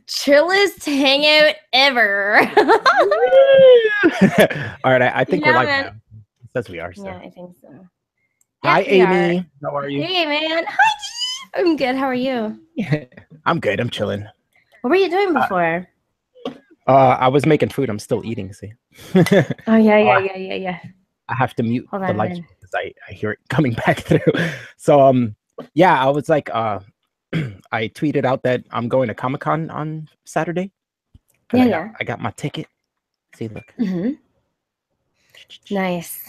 Chillest hangout ever. All right, I think we're Yeah, live man. now. It says we are, so. Yeah, I think so. Hi, Yep, we are. Amy. How are you? Hey, man. Hi. I'm good. How are you? I'm good. I'm chilling. What were you doing before? I was making food. I'm still eating. See. Oh, yeah. I have to mute Hold the on, live man. because I hear it coming back through. So yeah, I was like I tweeted out that I'm going to Comic-Con on Saturday. Yeah. I got my ticket. See, look. Nice.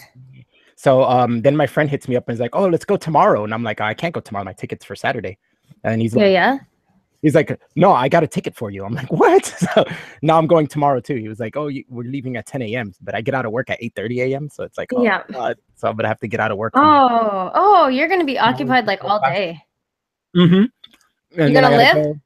So then my friend hits me up and is like, "Oh, let's go tomorrow." And I'm like, "I can't go tomorrow. My ticket's for Saturday." And he's like, Yeah. He's like, "No, I got a ticket for you." I'm like, "What?" So now I'm going tomorrow too. He was like, "Oh, we're leaving at 10 a.m., but I get out of work at 8:30 a.m. So it's like, oh, Yeah. God. So I'm gonna have to get out of work. Oh, you're gonna be occupied like all day. Mm-hmm. And You then I gonna gotta live? go.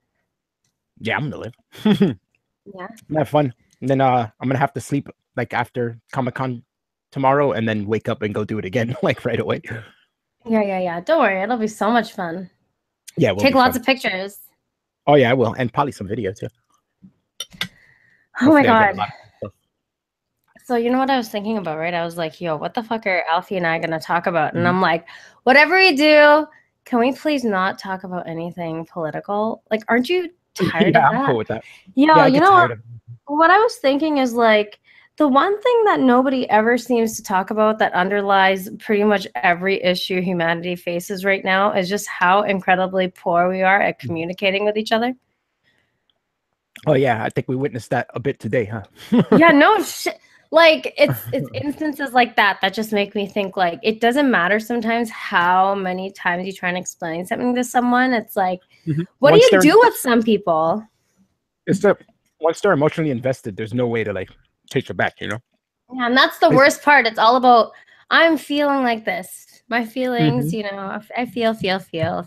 Yeah, I'm gonna live. Yeah. I'm gonna have fun. And then I'm gonna have to sleep like after Comic-Con tomorrow, and then wake up and go do it again like right away. Yeah. Don't worry, it'll be so much fun. Yeah, we'll Take be lots fun. of pictures. Oh yeah, I will, and probably some video too. Oh my Hopefully I get a God. lot of stuff. So you know what I was thinking about, right? I was like, yo, what the fuck are Alfie and I gonna talk about? And I'm like, whatever we do, can we please not talk about anything political? Like, aren't you tired of Yeah, that? I'm cool with that. Yo, Yeah, I you get know tired of what I was thinking is like the one thing that nobody ever seems to talk about that underlies pretty much every issue humanity faces right now is just how incredibly poor we are at communicating with each other. Oh yeah, I think we witnessed that a bit today, huh? Yeah, no shit. Like it's instances like that that just make me think like it doesn't matter sometimes how many times you try and explain something to someone. It's like, what do you do with some people? It's the once they're emotionally invested, there's no way to like take it back, you know? Yeah, and that's the worst part. It's all about I'm feeling like this. My feelings, you know, I feel. If you feel.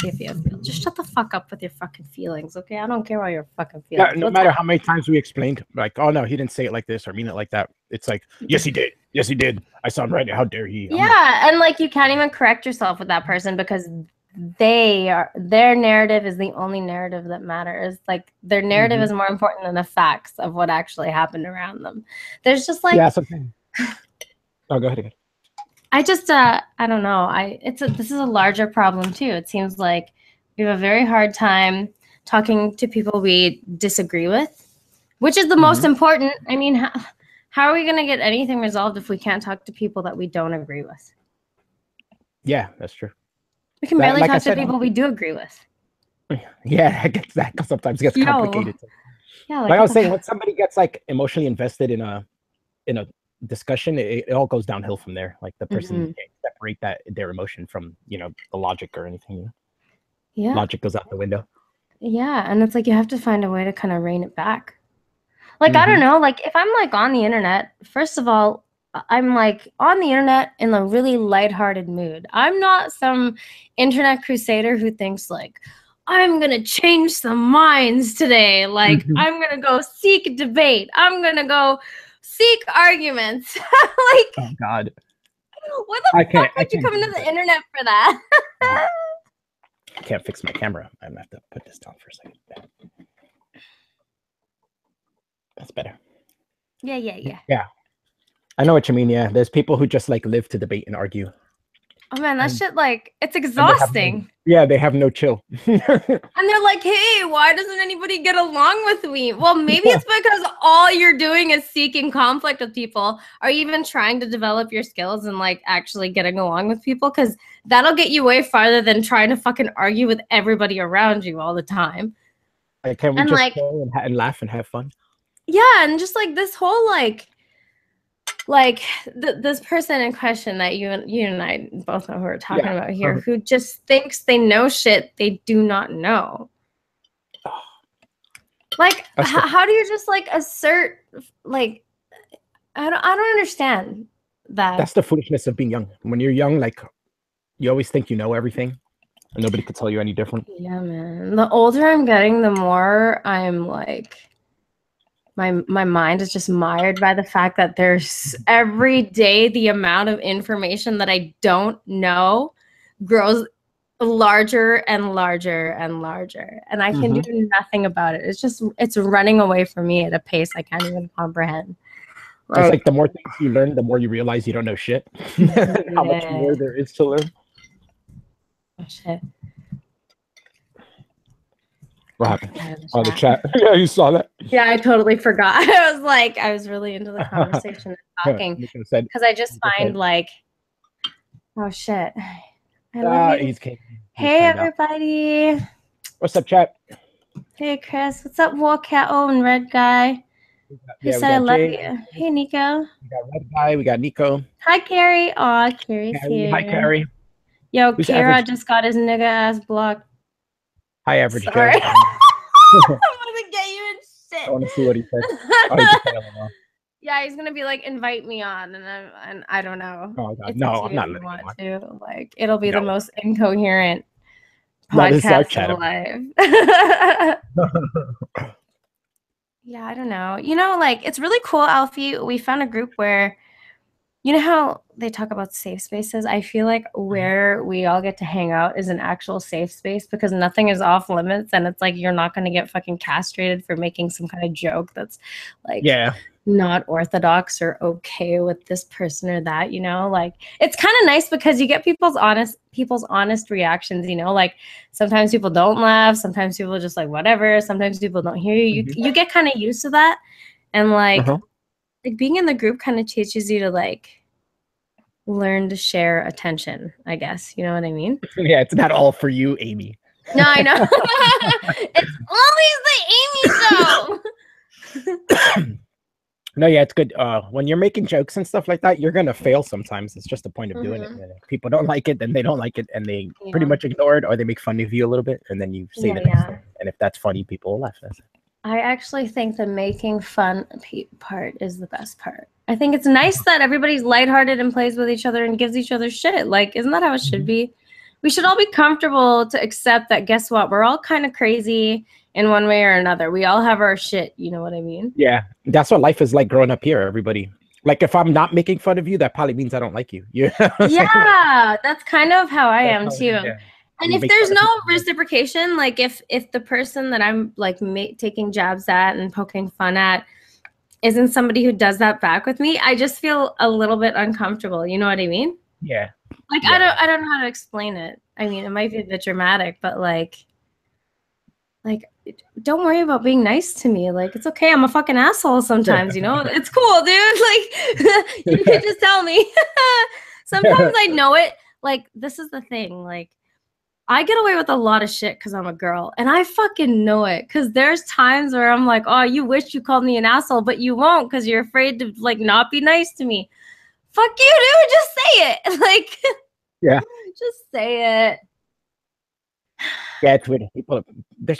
Just shut the fuck up with your fucking feelings, okay? I don't care about your fucking feelings. Yeah, no matter how many times we explained, like, oh no, he didn't say it like this or mean it like that. It's like, yes, he did. Yes, he did. I saw him right now. How dare he? Yeah, and like you can't even correct yourself with that person because their narrative is the only narrative that matters. Like their narrative is more important than the facts of what actually happened around them. There's just like Oh, go ahead. I just I don't know. This is a larger problem too. It seems like we have a very hard time talking to people we disagree with, which is the most important. I mean, how are we going to get anything resolved if we can't talk to people that we don't agree with? Yeah, that's true. We can barely talk to people we do agree with. Yeah, I get that because sometimes it gets complicated. Yeah, like I was saying, when somebody gets like emotionally invested in a discussion, it all goes downhill from there. Like the person can't separate their emotion from the logic or anything. You know? Yeah, logic goes out the window. Yeah, and it's like you have to find a way to kind of rein it back. Like I don't know, like if I'm like on the internet, first of all, I'm like on the internet in a really lighthearted mood. I'm not some internet crusader who thinks like I'm gonna change some minds today. Like I'm gonna go seek debate. I'm gonna go seek arguments. Like, oh God, what the fuck would you come into the internet for that? I can't fix my camera. I'm gonna have to put this down for a second. That's better. Yeah. I know what you mean. Yeah, there's people who just like live to debate and argue. Oh man, that shit, like, it's exhausting. They have no chill. And they're like, hey, why doesn't anybody get along with me? Well, maybe it's because all you're doing is seeking conflict with people, or even trying to develop your skills and like actually getting along with people, because that'll get you way farther than trying to fucking argue with everybody around you all the time. Like, can we just play and laugh and have fun? Yeah, and just like this whole this person in question that you and I both know who we're talking about here, who just thinks they know shit they do not know. Like, how do you just like assert like I don't understand that. That's the foolishness of being young. When you're young, like you always think you know everything, and nobody could tell you any different. Yeah, man. The older I'm getting, the more I'm like. My mind is just mired by the fact that there's every day the amount of information that I don't know grows larger and larger and larger, and I can do nothing about it. It's running away from me at a pace I can't even comprehend. It's like the more things you learn, the more you realize you don't know shit. How much more there is to learn. Oh shit. What happened? Oh, the chat. Yeah, you saw that? Yeah, I totally forgot. I was really into the conversation and talking because I just find like, oh shit. I love you. Hey everybody. What's up, chat? Hey Chris. What's up, Warcat and Red Guy? He said I love you. Hey Nico. We got Red Guy. We got Nico. Hi Carrie. Aw, Carrie's here. Hi Carrie. Yo, Kara just got his nigga ass blocked. Hi, Average Joe. I'm gonna get you in shit. I want to see what he said. Yeah, he's gonna be like, invite me on, and I don't know. Oh God, no, I'm not letting you want to. Like, it'll be the most incoherent podcast alive. Yeah, I don't know. You know, like, it's really cool, Alfie. We found a group where, you know how they talk about safe spaces? I feel like where we all get to hang out is an actual safe space because nothing is off limits, and it's like you're not going to get fucking castrated for making some kind of joke that's like not orthodox or okay with this person or that, you know? Like, it's kind of nice because you get people's honest reactions, you know? Like, sometimes people don't laugh, sometimes people are just like whatever, sometimes people don't hear you. You get kind of used to that, and like being in the group kind of teaches you to like learn to share attention, I guess. You know what I mean? Yeah, it's not all for you, Amy. No, I know. It's always the Amy show. No, yeah, it's good. When you're making jokes and stuff like that, you're gonna fail sometimes. It's just the point of doing it. And if people don't like it, then they don't like it, and they pretty much ignore it, or they make fun of you a little bit, and then you say the next thing. And if that's funny, people will laugh. That's it. I actually think the making fun part is the best part. I think it's nice that everybody's lighthearted and plays with each other and gives each other shit. Like, isn't that how it should be? We should all be comfortable to accept that, guess what? We're all kind of crazy in one way or another. We all have our shit. You know what I mean? Yeah. That's what life is like growing up here, everybody. Like, if I'm not making fun of you, that probably means I don't like you. Yeah, that's kind of how I am too. Yeah. And if there's no reciprocation, like if the person that I'm like taking jabs at and poking fun at isn't somebody who does that back with me, I just feel a little bit uncomfortable. You know what I mean? Yeah. Like, I don't know how to explain it. I mean, it might be a bit dramatic, but like don't worry about being nice to me. Like, it's okay. I'm a fucking asshole sometimes, you know? It's cool, dude. Like, you can just tell me. Sometimes I know it. Like, this is the thing. Like, I get away with a lot of shit because I'm a girl, and I fucking know it. Because there's times where I'm like, oh, you wish you called me an asshole, but you won't because you're afraid to like not be nice to me. Fuck you, dude. Just say it. Like, yeah, just say it. Yeah, it's weird.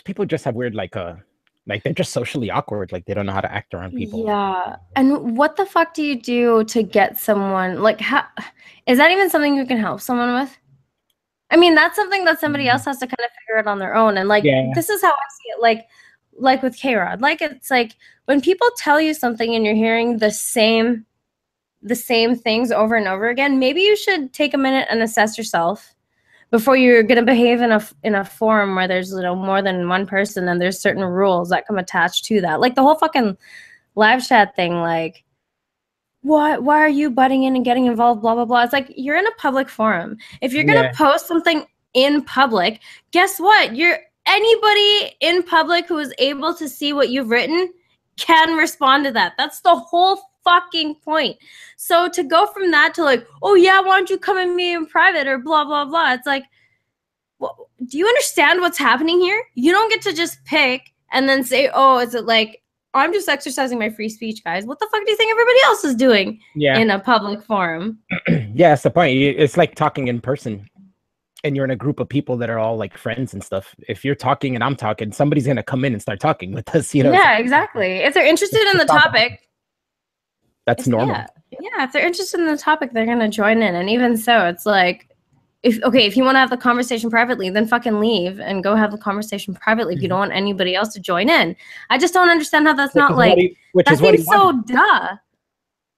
People just have weird like they're just socially awkward. Like, they don't know how to act around people. Yeah. And what the fuck do you do to get someone like? How is that even something you can help someone with? I mean, that's something that somebody else has to kind of figure it on their own. And like, this is how I see it. Like with K-Rod, like, it's like when people tell you something and you're hearing the same things over and over again, maybe you should take a minute and assess yourself before you're going to behave in a forum where there's, you know, more than one person and there's certain rules that come attached to that. Like the whole fucking live chat thing, like, why are you butting in and getting involved, blah, blah, blah. It's like, you're in a public forum. If you're going to post something in public, guess what? Anybody in public who is able to see what you've written can respond to that. That's the whole fucking point. So to go from that to like, oh yeah, why don't you come at me in private or blah, blah, blah. It's like, well, do you understand what's happening here? You don't get to just pick and then say, oh, is it like, I'm just exercising my free speech, guys. What the fuck do you think everybody else is doing in a public forum? Yeah, that's the point. It's like talking in person and you're in a group of people that are all like friends and stuff. If you're talking and I'm talking, somebody's going to come in and start talking with us, you know? Yeah, exactly. If they're interested in the topic. That's normal. Yeah, if they're interested in the topic, they're going to join in. And even so, it's like, if you want to have the conversation privately, then fucking leave and go have the conversation privately if you don't want anybody else to join in. I just don't understand how that's not like, that seems so duh.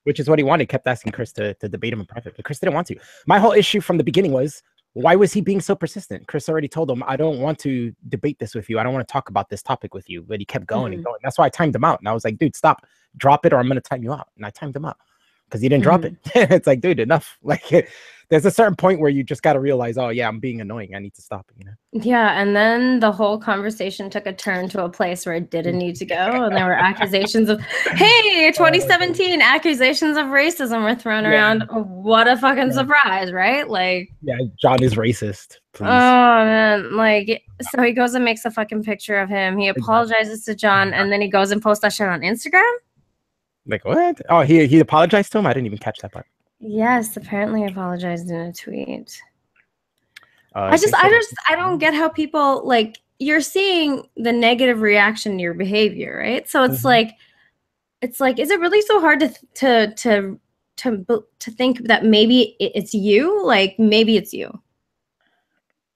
Which is what he wanted. Kept asking Chris to debate him in private, but Chris didn't want to. My whole issue from the beginning was, why was he being so persistent? Chris already told him, I don't want to debate this with you. I don't want to talk about this topic with you. But he kept going and going. That's why I timed him out. And I was like, dude, stop, drop it, or I'm going to time you out. And I timed him out because he didn't drop it. It's like, dude, enough. Like, there's a certain point where you just got to realize, oh, yeah, I'm being annoying. I need to stop, you know? Yeah. And then the whole conversation took a turn to a place where it didn't need to go. And there were accusations of, hey, 2017 accusations of racism were thrown around. What a fucking surprise, right? Like, yeah, John is racist. Please. Oh, man. Like, so he goes and makes a fucking picture of him. He apologizes to John, and then he goes and posts that shit on Instagram. Like, what? Oh, he apologized to him? I didn't even catch that part. Yes, apparently apologized in a tweet. I don't get how people, like, you're seeing the negative reaction to your behavior, right? So it's like, is it really so hard to think that maybe it's you? Like, maybe it's you.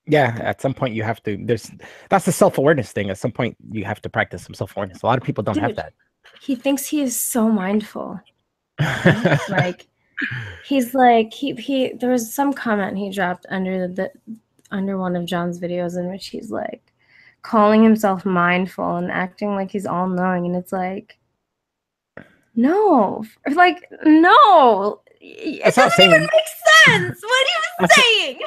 Yeah, at some point you have to. That's the self-awareness thing. At some point you have to practice some self-awareness. A lot of people don't have that. He thinks he is so mindful. Like, he's like, he there was some comment he dropped under one of John's videos in which he's like calling himself mindful and acting like he's all knowing, and it's like, no, like, no, it doesn't even make sense. What are you saying?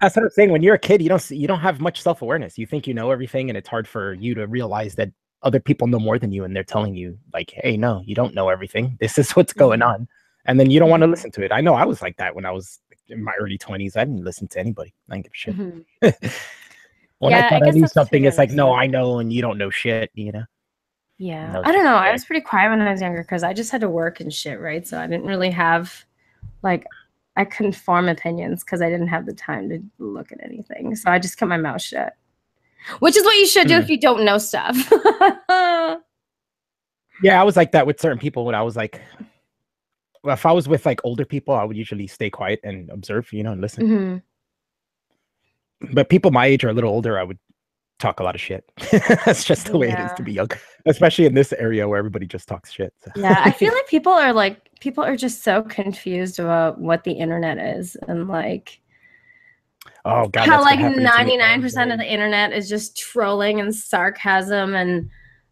That's what I'm saying. When you're a kid, you don't have much self-awareness. You think you know everything, and it's hard for you to realize that other people know more than you, and they're telling you like, hey, no, you don't know everything. This is what's going on. And then you don't want to listen to it. I know I was like that when I was in my early 20s. I didn't listen to anybody. I didn't give a shit. When I thought I knew something, it's like, no, I know, and you don't know shit, you know? Yeah. I don't know. I was pretty quiet when I was younger because I just had to work and shit, right? So I didn't really have, like, I couldn't form opinions because I didn't have the time to look at anything. So I just kept my mouth shut. Which is what you should do if you don't know stuff. Yeah, I was like that with certain people when I was like, well, if I was with like older people, I would usually stay quiet and observe, you know, and listen. But people my age or a little older, I would talk a lot of shit. That's just the way it is to be young, especially in this area where everybody just talks shit. So. Yeah, I feel like people are just so confused about what the internet is, and like, oh god, how like 99% of the internet is just trolling and sarcasm, and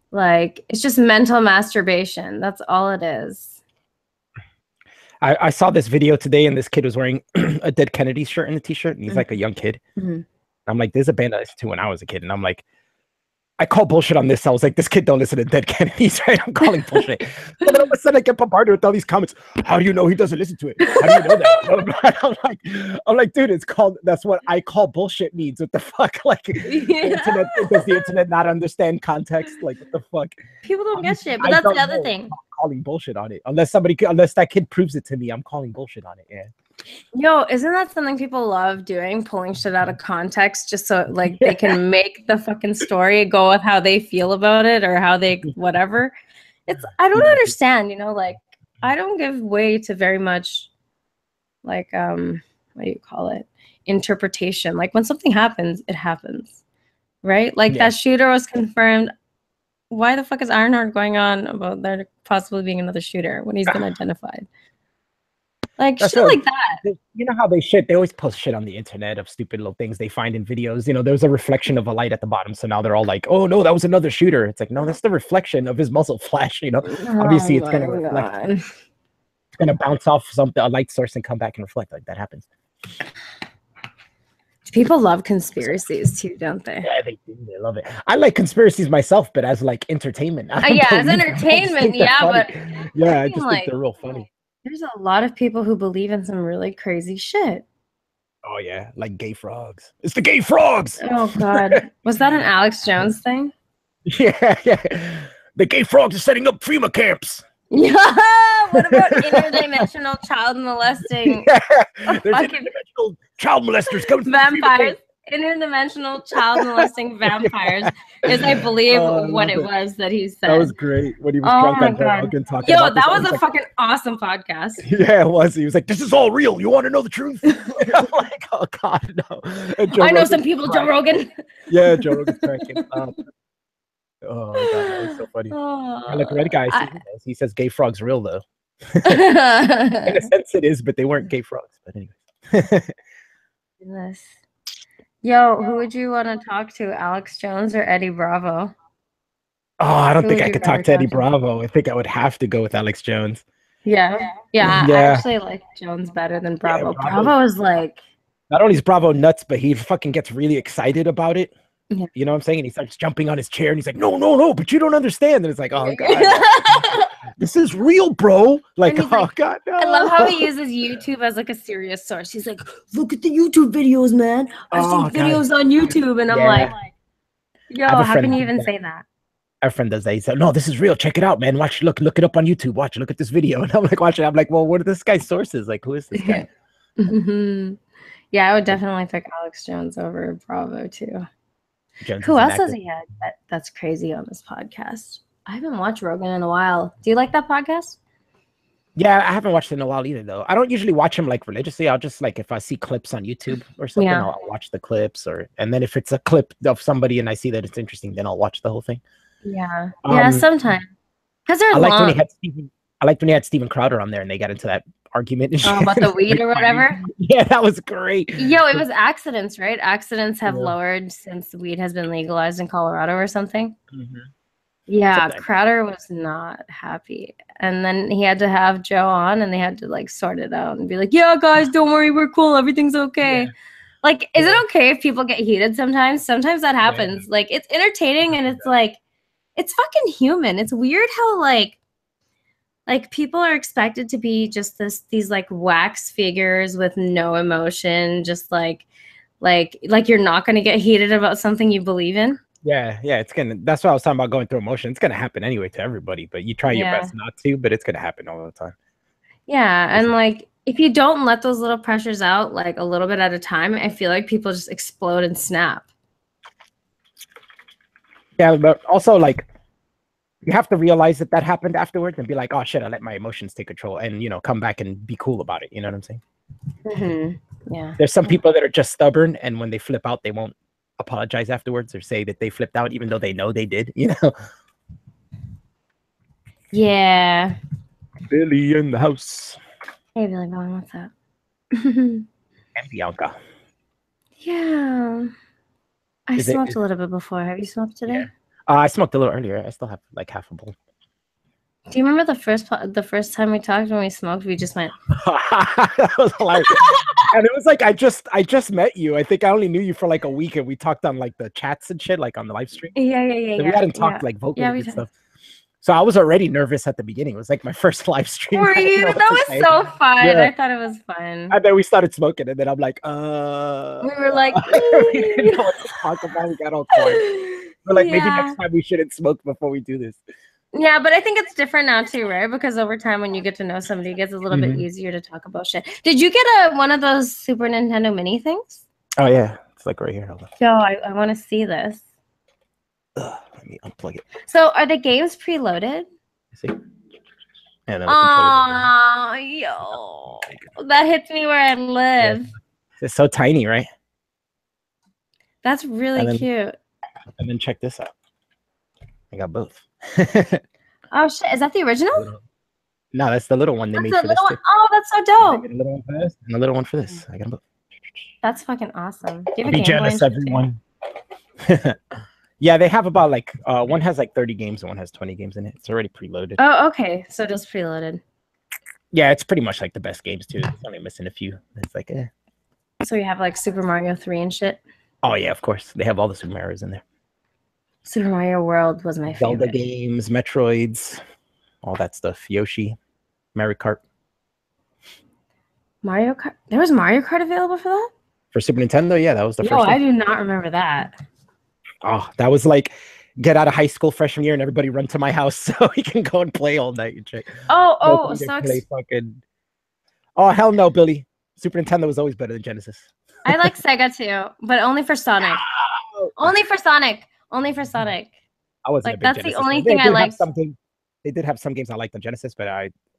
like, it's just mental masturbation. That's all it is. I saw this video today, and this kid was wearing a Dead Kennedy shirt and a t-shirt, and he's like a young kid. I'm like, there's a band I listened to when I was a kid, and I'm like, I call bullshit on this. I was like, this kid don't listen to Dead Kennedys, right? I'm calling bullshit. And then all of a sudden I get bombarded with all these comments. How do you know he doesn't listen to it? How do you know that? I'm like, dude, it's called, that's what I call bullshit means. What the fuck? Like, internet, does the internet not understand context? Like, what the fuck? People don't get shit, but that's the other thing. I'm calling bullshit on it. Unless that kid proves it to me, I'm calling bullshit on it. Yeah. Yo, isn't that something people love doing? Pulling shit out of context just so like they can make the fucking story go with how they feel about it or how they whatever. I don't understand, you know, like, I don't give way to very much like what do you call it? Interpretation. Like, when something happens, it happens. Right? Like, that shooter was confirmed. Why the fuck is Ironheart going on about there possibly being another shooter when he's been identified? Like, shit like that. You know how they always post shit on the internet of stupid little things they find in videos. You know, there's a reflection of a light at the bottom. So now they're all like, oh no, that was another shooter. It's like, no, that's the reflection of his muzzle flash. You know, obviously it's going to reflect. It's going to bounce off a light source and come back and reflect. Like, that happens. People love conspiracies too, don't they? Yeah, they do. They love it. I like conspiracies myself, but as like entertainment. Yeah, as entertainment, yeah, but yeah, I just think they're real funny. There's a lot of people who believe in some really crazy shit. Oh yeah, like gay frogs. It's the gay frogs. Oh god, was that an Alex Jones thing? Yeah. The gay frogs are setting up FEMA camps. Yeah. What about interdimensional child molesting? Yeah. There's interdimensional child molesters coming. Vampires. Interdimensional child molesting vampires is, I believe, what it was that he said. That was great when he was drunk on Joe Rogan talking. Yo, about that was a fucking awesome podcast. Yeah, it was. He was like, "This is all real. You want to know the truth?" I'm like, "Oh God, no." I know some people, Joe Rogan. Yeah, Joe Rogan's cracking up. Oh my God, that was so funny. Like red guy, he says gay frogs real though. In a sense, it is, but they weren't gay frogs. But anyway. Goodness. Yo, who would you want to talk to, Alex Jones or Eddie Bravo? Oh, I don't Who think would I you could talk rather to Eddie talk to? Bravo. I think I would have to go with Alex Jones. Yeah. Yeah, I Yeah, actually like Jones better than yeah, Bravo. Bravo. Bravo is like, Not only is Bravo nuts, but he fucking gets really excited about it. yeah. You know what I'm saying? And he starts jumping on his chair and he's like, no, no, no, but you don't understand. And it's like, oh God, no. This is real, bro. Like, And he's oh like, God, I love how he no. uses YouTube as like a serious source. He's like, look at the YouTube videos, man. I've seen Oh God. videos on YouTube. And I'm like, Yeah. I have yo, a how can friend you that does even that. say that? Our friend does that. He said, no, this is real. Check it out, man. Watch, look it up on YouTube. Watch, look at this video. And I'm like, watching. I'm like, well, what are this guy's sources? Like, who is this guy? Yeah, I would definitely pick Alex Jones over Bravo too. Jones Who is an else has actor. he had that's crazy on this podcast? I haven't watched Rogan in a while. Do you like that podcast? Yeah, I haven't watched it in a while either, though. I don't usually watch him like religiously. I'll just like if I see clips on YouTube or something, Yeah. I'll watch the clips, or and then if it's a clip of somebody and I see that it's interesting, then I'll watch the whole thing. Yeah. Yeah, Um, sometimes. Because they're I liked when he long. had Steven. I liked when he had Steven Crowder on there and they got into that argument and Oh, shit. about the weed or whatever. Yeah, that was great. Yo, it was accidents, right? Accidents have Yeah. lowered since weed has been legalized in Colorado or something. Mhm. Yeah, Something like that. Crowder was not happy. And then he had to have Joe on and they had to like sort it out and be like, yeah, guys, don't worry, we're cool. Everything's Yeah, okay. Like, is yeah, it okay if people get heated sometimes? Sometimes that yeah. happens. Like, it's entertaining and it's like, it's fucking human. It's weird how like people are expected to be just these like wax figures with no emotion, just like you're not going to get heated about something you believe in. Yeah, yeah, it's gonna. That's what I was talking about going through emotion. It's gonna happen anyway to everybody, but you try your Yeah. best not to. But it's gonna happen all the time. Yeah, It's and like if you don't let those little pressures out like a little bit at a time, I feel like people just explode and snap. Yeah, but also like you have to realize that that happened afterwards and be like, oh shit, I let my emotions take control, and come back and be cool about it. You know what I'm saying? Yeah. There's some people that are just stubborn, and when they flip out, they won't apologize afterwards or say that they flipped out, even though they know they did. Yeah. Billy in the house. Hey, Billy Bowen, what's up? And Bianca. Yeah. I Is it? smoked a little bit before. Have you smoked Yeah. today? I smoked a little earlier. I still have like half a bowl. Do you remember the first time we talked when we smoked? We just went. That was hilarious. And it was like I just met you. I think I only knew you for like a week, and we talked on like the chats and shit, like on the live stream. Yeah, yeah, yeah, So we yeah, hadn't yeah. talked like Yeah, vocally we and did. stuff. So I was already nervous at the beginning. It was like my first live stream. Were I didn't you? know That what to was say. so fun. Yeah. I thought it was fun. And then we started smoking, and then I'm like, We were like, we didn't know what to talk about. We got all quiet. We're like, maybe next yeah. time we shouldn't smoke before we do this. Yeah, but I think it's different now too, right? Because over time, when you get to know somebody, it gets a little bit Mhm. easier to talk about shit. Did you get one of those Super Nintendo mini things? Oh yeah, it's like right here. Hold on. Yo, I want to see this. Let me unplug it. So, are the games preloaded? See? And then Oh, yo, that hits me where I live. Yeah. It's so tiny, right? That's really cute. And then check this out. I got both. Oh shit, is that the original? No, that's the little one they That's made the for this little too. one. Oh, that's so I dope. got a little one for this and a little one for this. I got them both. That's fucking awesome. Do you have Be a Game Boy jealous, and shit too? everyone. Yeah, they have about like one has like 30 games and one has 20 games in it. It's already preloaded. Oh, okay. So just preloaded. Yeah, it's pretty much like the best games too. It's only missing a few. It's like, eh. So you have like Super Mario 3 and shit? Oh yeah, of course. They have all the Super Marios in there. Super Mario World was my Zelda favorite. games, Metroids, all that stuff. Yoshi, Mario Kart. Mario Kart? There was Mario Kart available for that? For Super Nintendo, yeah, that was the Yo, first one. I do not remember that. Oh, that was like get out of high school freshman year and everybody run to my house so we can go and play all night and check. Oh, Oh, hell no, Billy. Super Nintendo was always better than Genesis. I like Sega too, but only for Sonic. Only for Sonic. Only for Sonic. I wasn't like a big that's Genesis the only fan. thing I liked. They did have some games I liked on Genesis, but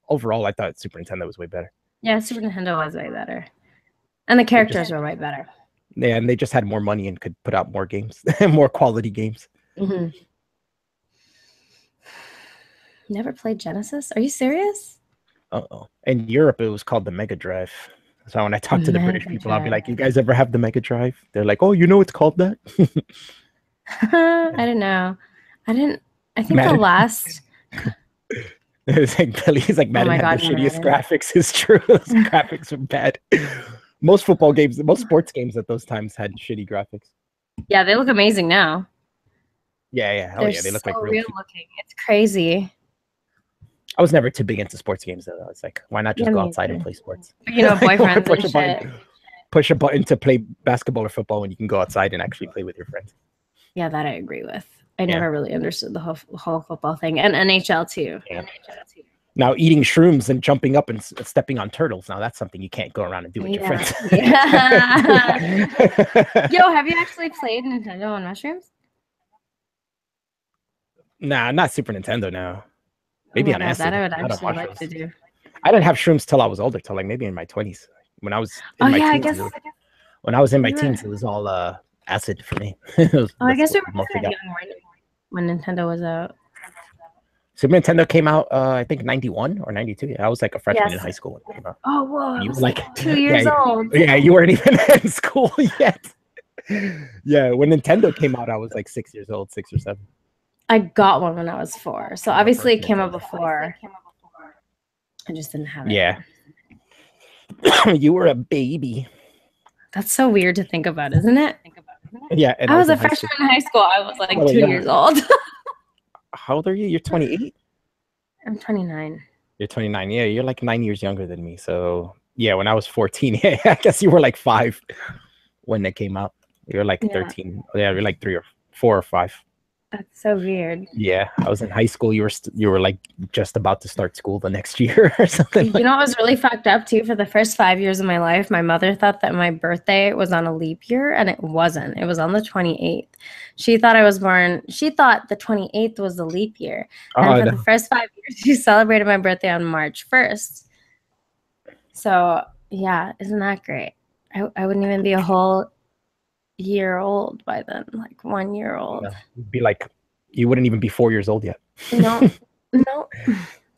overall I thought Super Nintendo was way better. Yeah, Super Nintendo was way better. And the characters were way better. Yeah, and they just had more money and could put out more games, more quality games. Mm-hmm. Never played Genesis? Are you serious? Uh-oh. In Europe, it was called the Mega Drive. So when I talk to the British Mega people, I'll be Drive. like, "You guys ever have the Mega Drive?" They're like, "Oh, you know it's called that." I don't know. I didn't. I think the Madden. last. It's like Billy. He's like Oh Madden my had the God, shittiest Madden. graphics. It's true. Those graphics were bad. Most football games, most sports games at those times had shitty graphics. Yeah, they look amazing now. Yeah, yeah. Oh They're yeah, they so look like real real cute. looking. It's crazy. I was never too big into sports games though. It's like, why not Yeah, just go me outside and either. play sports? You know, Like, why boyfriends and shit. push a button to play basketball or football when you can go outside and actually play with your friends. Yeah, that I agree with. I Yeah. never really understood the whole football thing, and NHL too. Yeah. Now eating shrooms and jumping up and stepping on turtles. Now that's something you can't go around and do with your friends. Yeah. Yo, have you actually played Nintendo on mushrooms? Nah, not Super Nintendo now. Oh Maybe my on God, that acid, I would not on actually like to mushrooms. do. I didn't have shrooms till I was older, till like maybe in my 20s. When I was Oh in my yeah, I teens, guess when I was in my we were. teens, it was all acid for me. Oh, I That's guess what we were I mostly kind of got. young when Nintendo was out. Super Nintendo came out, I think 91 or 92. Yeah, I was like a freshman in Yes. high school when it came out. Oh whoa, I You were was like, like 2 years yeah, old. yeah, you weren't even in school yet. Yeah, when Nintendo came out, I was like 6 years old, 6 or 7. I got one when I was 4, so The obviously first it came out Nintendo. before. I just didn't have it. Yeah, you were a baby. That's so weird to think about, isn't it? Yeah, and I I was was a in high freshman school. in high school. I was like Oh, 2 years yeah. old. How old are you? You're 28? I'm 29. You're 29. Yeah, you're like 9 years younger than me. So, yeah, when I was 14, yeah, I guess you were like 5 when it came out. You're like Yeah, 13. Yeah, you're like 3 or 4 or 5. that's so weird. Yeah, I was in high school. You were like just about to start school the next year or something You like know what was really fucked up too? For the first 5 years of my life, my mother thought that my birthday was on a leap year, and it wasn't. It was on the 28th. She thought I was born, she thought the 28th was the leap year. And Oh for the no. first 5 years, she celebrated my birthday on March 1st. So, yeah, isn't that great? I wouldn't even be a whole year old by then, like 1 year old. No. You'd be like you wouldn't even be 4 years old yet. No, no,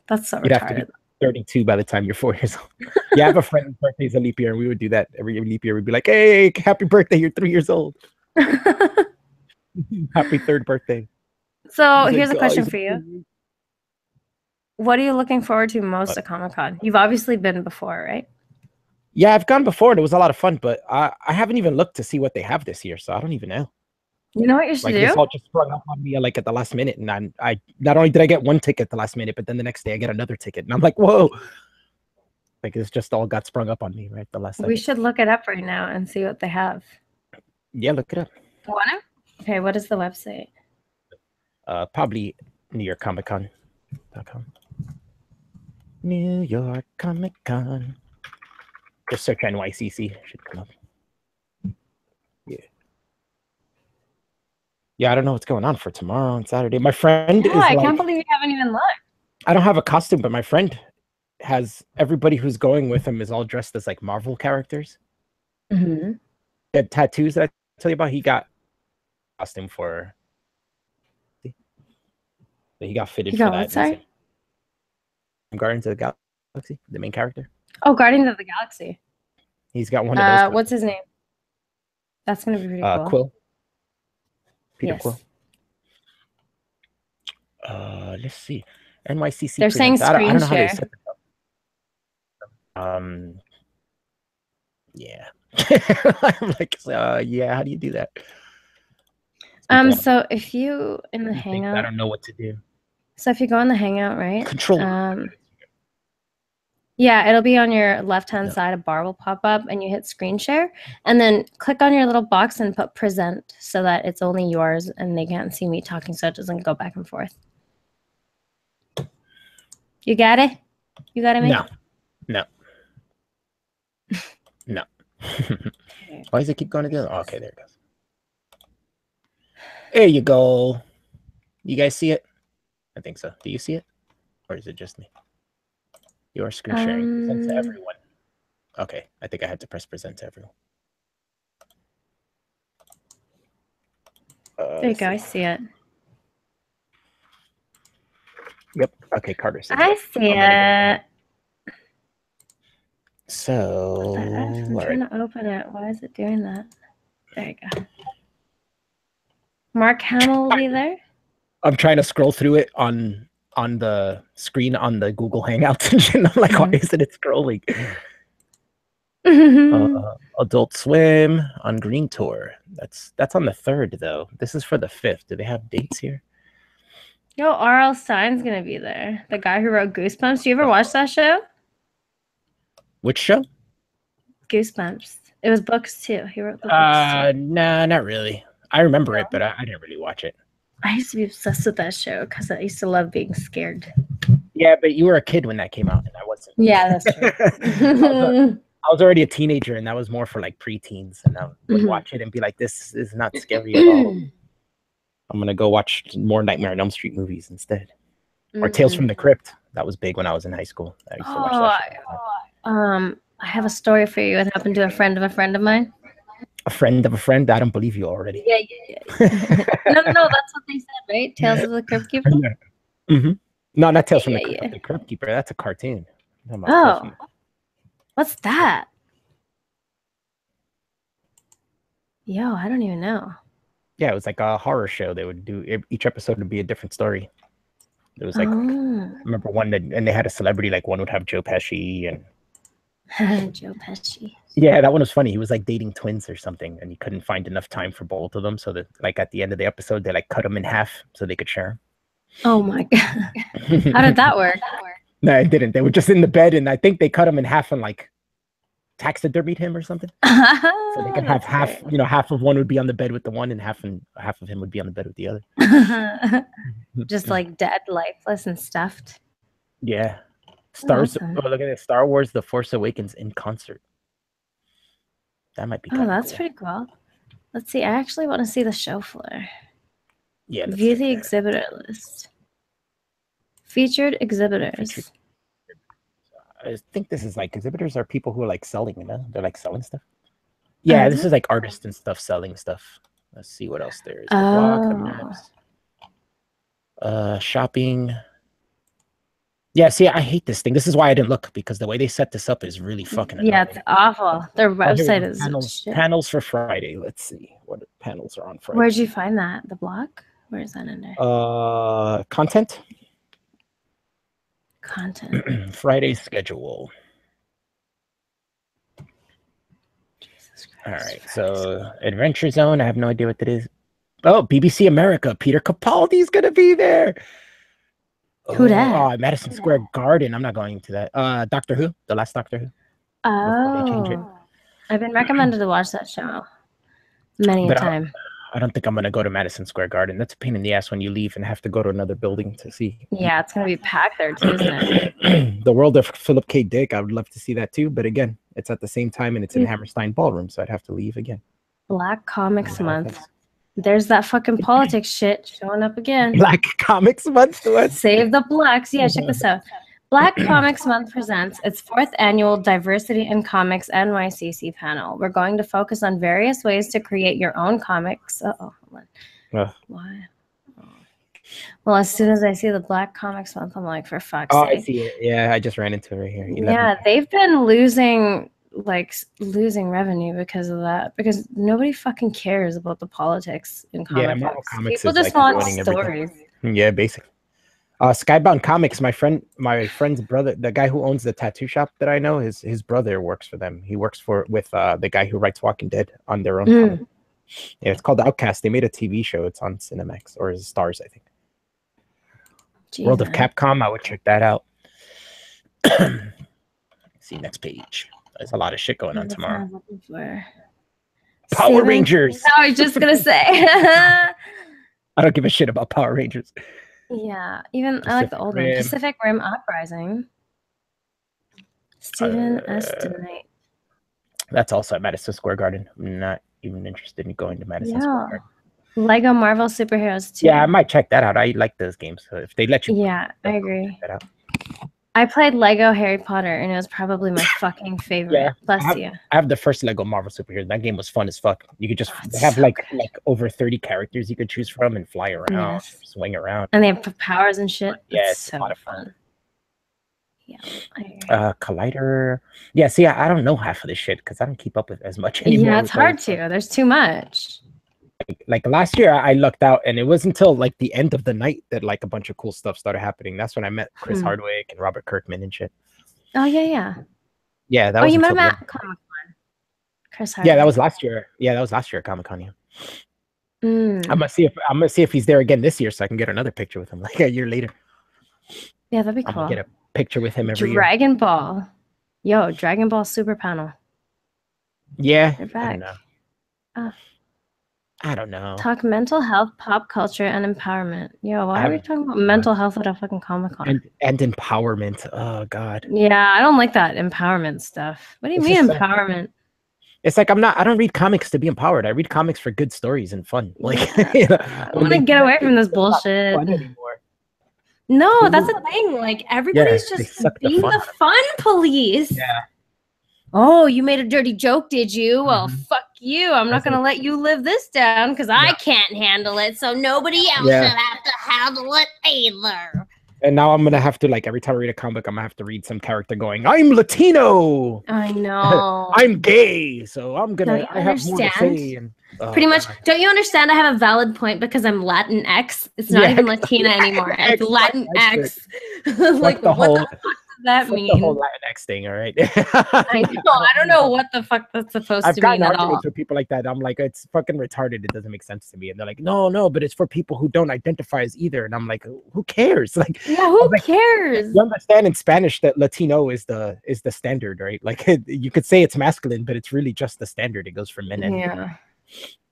that's so You'd have to be retarded. 32 by the time you're 4 years old. Yeah, I have a friend whose birthday's a leap year, and we would do that every leap year. We'd be like, "Hey, happy birthday! You're 3 years old. Happy third birthday." So He's here's like, a question "Guys, for you. What are you looking forward to most at Comic-Con? You've obviously been before, right? yeah, I've gone before and it was a lot of fun, but I haven't even looked to see what they have this year, so I don't even know. You know what you should Like this do? all just sprung up on me like at the last minute, and I not only did I get one ticket the last minute, but then the next day I get another ticket, and I'm like, whoa! Like it's just all got sprung up on me right the last We second. should look it up right now and see what they have. Yeah, look it up. Want to? Okay, what is the website? Probably NewYorkComicCon.com. New York Comic Con. Just search NYCC. Should come up. Yeah. Yeah, I don't know what's going on for tomorrow and Saturday. My friend Yeah, is I like, can't believe you haven't even looked. I don't have a costume, but my friend has everybody who's going with him is all dressed as like Marvel characters. Mm-hmm. He had tattoos that I tell you about. He got a costume for. He got fitted You for got that. what? Sorry. Guardians of the Galaxy, the main character. Oh, Guardians of the Galaxy. He's got one of those. What's his name? That's gonna be pretty cool. Quill. Peter Yes. Quill. Let's see. NYCC. They're saying presents. I screen don't know how they share. set this up. Yeah. I'm like, yeah. How do you do that? So if you in the I Hangout, don't know what to do. so if you go in the Hangout, right? Control. Yeah, it'll be on your left-hand side. A bar will pop up, and you hit screen share, and then click on your little box and put present so that it's only yours, and they can't see me talking, so it doesn't go back and forth. You got it? You got it, mate? No. No. Why does it keep going to the other? Oh, okay, there it goes. There you go. You guys see it? I think so. Do you see it? Or is it just me? Your screen sharing. Present to everyone. Okay, I think I had to press present to everyone. There you go. I see it. Yep. Okay, Carter says I see it. So, What the F? I'm trying to open it. Why is it doing that? There you go. Mark Hamill will be there. I'm trying to scroll through it on the screen on the Google Hangouts and shit. I'm like, why isn't it scrolling? Adult Swim on Green Tour. That's on the 3rd though. This is for the 5th. Do they have dates here? Yo, R.L. Stein's gonna be there. The guy who wrote Goosebumps. Do you ever watch that show? Which show? Goosebumps. It was books too. He wrote the books too. Nah, not really. I remember it, but I didn't really watch it. I used to be obsessed with that show because I used to love being scared. Yeah, but you were a kid when that came out, and I wasn't. Yeah, that's true. I was already a teenager, and that was more for like preteens, and I would watch it and be like, "This is not scary at all." I'm gonna go watch more Nightmare on Elm Street movies instead, or Tales from the Crypt. That was big when I was in high school. I used to watch that show. I have a story for you. It happened to a friend of mine. A friend of a friend? I don't believe you already. Yeah. No, that's what they said, right? Tales of the Crypt Keeper? Yeah. No, not Tales from the Crypt Keeper. That's a cartoon. Oh. What's that? Yo, I don't even know. Yeah, it was like a horror show. They would do, each episode would be a different story. It was like, I remember one that, and they had a celebrity, like one would have Joe Pesci and Joe Pesci. Yeah, that one was funny. He was like dating twins or something, and he couldn't find enough time for both of them. So that, like, at the end of the episode, they like cut them in half so they could share. Oh my god! How did that work? No, it didn't. They were just in the bed, and I think they cut him in half and like taxidermied him or something. So they could have half. Great. You know, half of one would be on the bed with the one, and half of him would be on the bed with the other. Just like dead, lifeless, and stuffed. Yeah. Awesome. Oh, look at this. Star Wars: The Force Awakens in concert. That might be. Oh, that's pretty cool. Let's see. I actually want to see the show floor. Yeah. View the exhibitor list. Featured exhibitors. I think this is like exhibitors are people who are like selling, you know? They're like selling stuff. Yeah, this is like artists and stuff selling stuff. Let's see what else there is. The blog, the maps. Shopping. Yeah, see, I hate this thing. This is why I didn't look, because the way they set this up is really fucking annoying. Yeah, it's awful. Their website is panels for Friday. Let's see what panels are on Friday. Where'd you find that? The blog? Where is that under? Content. Content. Friday schedule. Jesus Christ. All right, so Adventure Zone. I have no idea what that is. Oh, BBC America. Peter Capaldi's gonna be there. Who that? Madison Square Garden. I'm not going to that. Doctor Who, the last Doctor Who. Oh, I've been recommended to watch that show many a time. I don't think I'm gonna go to Madison Square Garden. That's a pain in the ass when you leave and have to go to another building to see. Yeah, it's gonna be packed there too, isn't it? The World of Philip K. Dick. I would love to see that too, but again, it's at the same time and it's in Hammerstein Ballroom, so I'd have to leave again. Black Comics Month. There's that fucking politics shit showing up again. Black Comics Month? What? Save the blacks. Yeah, check this out. Black Comics Month presents its 4th annual Diversity in Comics NYCC panel. We're going to focus on various ways to create your own comics. Hold on. Why? Oh. Well, as soon as I see the Black Comics Month, I'm like, for fuck's sake. I see it. Yeah, I just ran into it right here. Yeah, they've been losing revenue because of that, because nobody fucking cares about the politics in comic books. People just want stories. Yeah, basically. Skybound Comics, my friend's brother, the guy who owns the tattoo shop that I know, his brother works for them. He works with the guy who writes Walking Dead on their own comic. Yeah, it's called Outcast. They made a TV show. It's on Cinemax or Stars, I think. Jeez, World of Capcom, I would check that out. See, next page. There's a lot of shit going on tomorrow. Power Rangers. I was just gonna say. I don't give a shit about Power Rangers. Yeah, even I like the old one. Pacific Rim Uprising. Stephen S. DeKnight. That's also at Madison Square Garden. I'm not even interested in going to Madison Square Garden. Lego Marvel Superheroes 2. Yeah, I might check that out. I like those games. So if they let you, yeah, I agree. Check that out. I played Lego Harry Potter, and it was probably my fucking favorite. Yeah, I have the first Lego Marvel Superheroes. That game was fun as fuck. You could just have like over 30 characters you could choose from and fly around, swing around. And they have powers and shit. Yeah, it's so a lot of fun. Yeah. Collider. Yeah, see, I don't know half of this shit because I don't keep up with as much anymore. Yeah, it's hard to. There's too much. Like last year, I lucked out, and it wasn't until like the end of the night that like a bunch of cool stuff started happening. That's when I met Chris Hardwick and Robert Kirkman and shit. Oh yeah. Yeah, that was. You met him at Comic-Con. Chris Hardwick. Yeah, that was last year. Yeah, that was last year at Comic-Con. Yeah. I'm gonna see if he's there again this year, so I can get another picture with him like a year later. Yeah, that'd be cool. I'm gonna get a picture with him every year. Dragon Ball. Yo, Dragon Ball Super Panel. Yeah, they're back. I don't know. Talk mental health, pop culture, and empowerment. Yo, why are we talking about mental health at a fucking Comic-Con? And empowerment. Oh God. Yeah, I don't like that empowerment stuff. What do you mean empowerment? It's like I don't read comics to be empowered. I read comics for good stories and fun. Like I want to get away from this bullshit. No, that's the thing. Like everybody's just being the fun police. Yeah. Oh, you made a dirty joke, did you? Well, fuck you. I'm not gonna let you live this down because I can't handle it. So nobody else should have to handle it either. And now I'm gonna have to, like, every time I read a comic, I'm gonna have to read some character going, "I'm Latino. I know. I'm gay, so I'm gonna. I have more to say." And, pretty much. Don't you understand? I have a valid point because I'm Latinx. It's not even Latina anymore. It's Latinx. Like the whole. What the fuck does that mean? The whole Latinx thing, all right? I know. I don't know what the fuck that's supposed to mean at all. I've gotten arguments with people like that. I'm like, it's fucking retarded. It doesn't make sense to me. And they're like, no, but it's for people who don't identify as either. And I'm like, who cares? Like, yeah, who cares? You understand in Spanish that Latino is the standard, right? Like, you could say it's masculine, but it's really just the standard. It goes for men and women.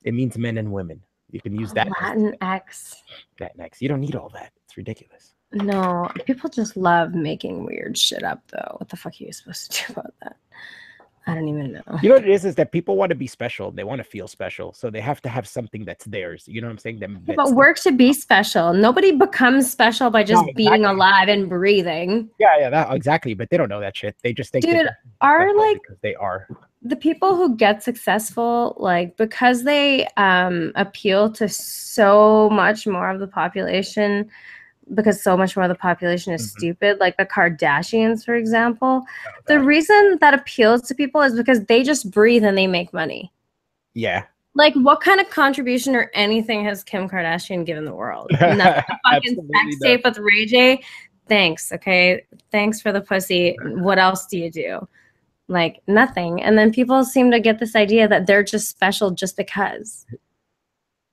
It means men and women. You can use that. Latinx. Latinx. You don't need all that. It's ridiculous. No, people just love making weird shit up, though. What the fuck are you supposed to do about that? I don't even know. You know what it is that people want to be special. They want to feel special. So they have to have something that's theirs. You know what I'm saying? But work to be special. Nobody becomes special by just being alive and breathing. Yeah, exactly. But they don't know that shit. They just think, dude, are like, because they are. The people who get successful, like, because they appeal to so much more of the population, because so much more of the population is stupid, like the Kardashians, for example. The reason that appeals to people is because they just breathe and they make money. Yeah. Like, what kind of contribution or anything has Kim Kardashian given the world? Nothing. Fucking sex tape with Ray J. Thanks, okay? Thanks for the pussy. What else do you do? Like, nothing. And then people seem to get this idea that they're just special just because.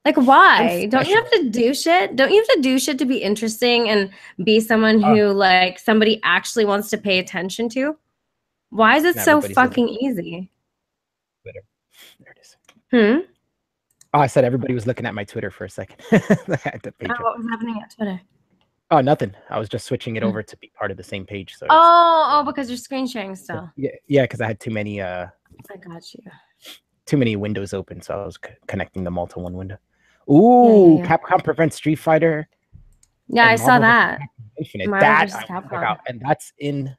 Like, why? Don't you have to do shit? Don't you have to do shit to be interesting and be someone who, like, somebody actually wants to pay attention to? Why is it so fucking easy? Twitter. There it is. Oh, I said everybody was looking at my Twitter for a second. What was happening at Twitter? Oh, nothing. I was just switching it over to be part of the same page. So because you're screen sharing still. Yeah, because I had too many. I got you. Too many windows open, so I was connecting them all to one window. Ooh, Capcom prevents Street Fighter. Yeah, I saw that. Infinite. And that's in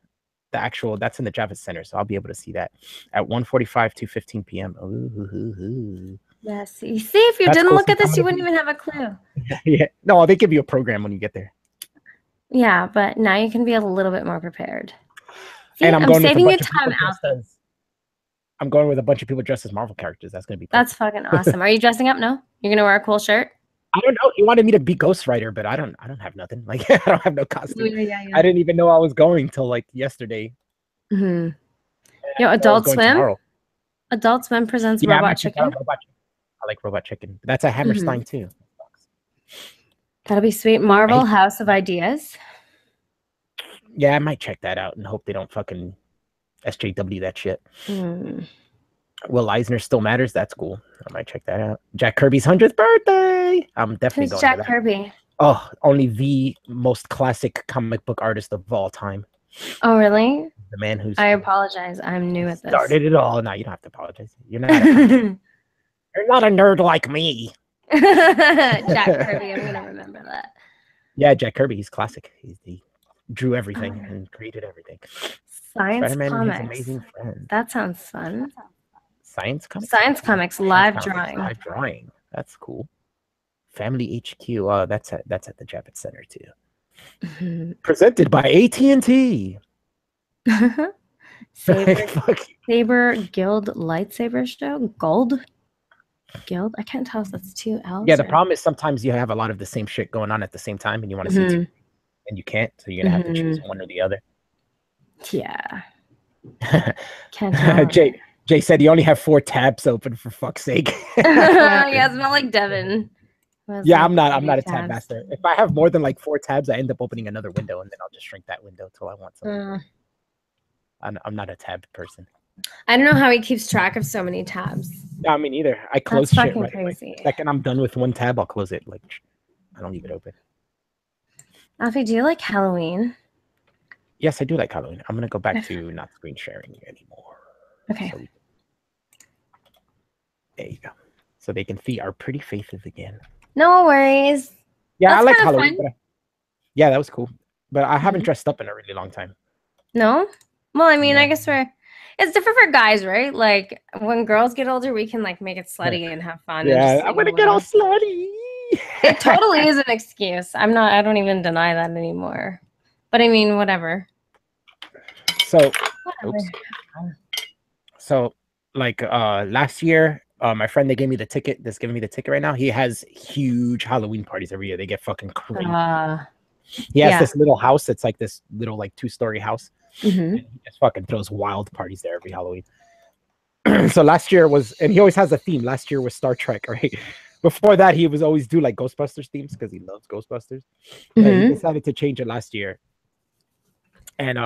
the actual. That's in the Javits Center, so I'll be able to see that at 1:45 to 15 p.m. Ooh. Yeah, see, if you didn't look at this, you wouldn't even have a clue. Yeah, no, they give you a program when you get there. Yeah, but now you can be a little bit more prepared. See, and I'm saving you time out. I'm going with a bunch of people dressed as Marvel characters. That's gonna be. That's fucking awesome. Are you dressing up? No, you're gonna wear a cool shirt. I don't know. He wanted me to be Ghost Rider, but I don't have nothing. Like, I don't have no costume. Yeah. I didn't even know I was going till like yesterday. Yo, Adult Swim. Tomorrow. Adult Swim presents Robot Chicken. I like Robot Chicken. That's a Hammerstein too. That'll be sweet. Marvel House of Ideas. Yeah, I might check that out and hope they don't fucking SJW that shit. Will Eisner still matters. That's cool. I might check that out. Jack Kirby's 100th birthday. I'm definitely going. Jack Kirby? Oh, only the most classic comic book artist of all time. Oh, really? The man who's. I apologize. I'm new at this. Started it all. No, you don't have to apologize. You're not. You're not a nerd like me. Jack Kirby. I'm gonna remember that. Yeah, Jack Kirby. He's classic. He drew everything and created everything. Science Spider-Man comics. And his amazing friend. That sounds fun. Science comics. Science comics. Live drawing. Live drawing. That's cool. Family HQ. That's at the Javits Center too. Presented by AT&T. Saber, Fuck. Saber Guild lightsaber show? Gold? Guild? I can't tell if that's two Yeah, L's the or. problem is sometimes you have a lot of the same shit going on at the same time, and you want to see two, Hmm. and you can't, so you're gonna have to choose Hmm. one or the other. Yeah. Can't tell. Jay said you only have 4 tabs open for fuck's sake. Yeah, it's not like Devin. It was Yeah, like I'm 80 not a tab tabs. master. If I have more than like 4 tabs, I end up opening another window, and then I'll just shrink that window till I want something. I'm not a tab person. I don't know how he keeps track of so many tabs. No, I mean either. I close That's shit fucking right away. crazy. The second I'm done with one tab, I'll close it. Like I don't leave it open. Alfie, do you like Halloween? Yes, I do like Halloween. I'm gonna go back to not screen sharing anymore. Okay. So there you go. So they can see our pretty faces again. No worries. Yeah, That's I like kind of Halloween. fun. Yeah, that was cool. But I haven't dressed up in a really long time. No? Well, I mean, No. I guess it's different for guys, right? Like when girls get older, we can like make it slutty and have fun and Yeah, just I'm gonna get all slutty. It totally is an excuse. I don't even deny that anymore. But I mean, whatever. So, Whatever. oops. So, like last year, my friend they gave me the ticket. That's giving me the ticket right now. He has huge Halloween parties every year. They get fucking crazy. He has this little house. It's like this little like 2-story house. And he just fucking throws wild parties there every Halloween. So last year was, and he always has a theme. Last year was Star Trek, right? Before that, he was always do like Ghostbusters themes because he loves Ghostbusters. He decided to change it last year, and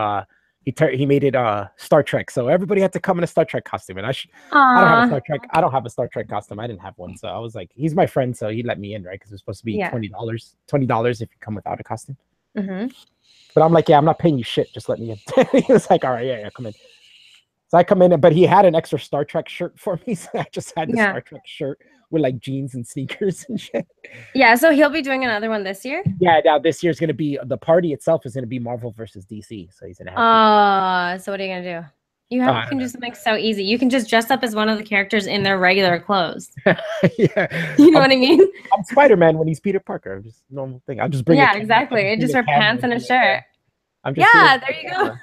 he made it Star Trek. So everybody had to come in a Star Trek costume, and I don't have a Star Trek. I don't have a Star Trek costume. I didn't have one, so I was like, he's my friend, so he let me in, right? Because it was supposed to be $20 if you come without a costume. But I'm like, yeah, I'm not paying you shit. Just let me in. He was like, all right, yeah, come in. So I come in, but he had an extra Star Trek shirt for me, so I just had the Star Trek shirt with like jeans and sneakers and shit. Yeah, so he'll be doing another one this year? Yeah, now this year's gonna be the party itself is gonna be Marvel versus DC. So he's gonna have so what are you gonna do? You can do something so easy. You can just dress up as one of the characters in their regular clothes. Yeah. You know what I mean? I'm Spider-Man when he's Peter Parker. I'm just normal thing. I'll just bring exactly. Just wear pants and a shirt. There you go.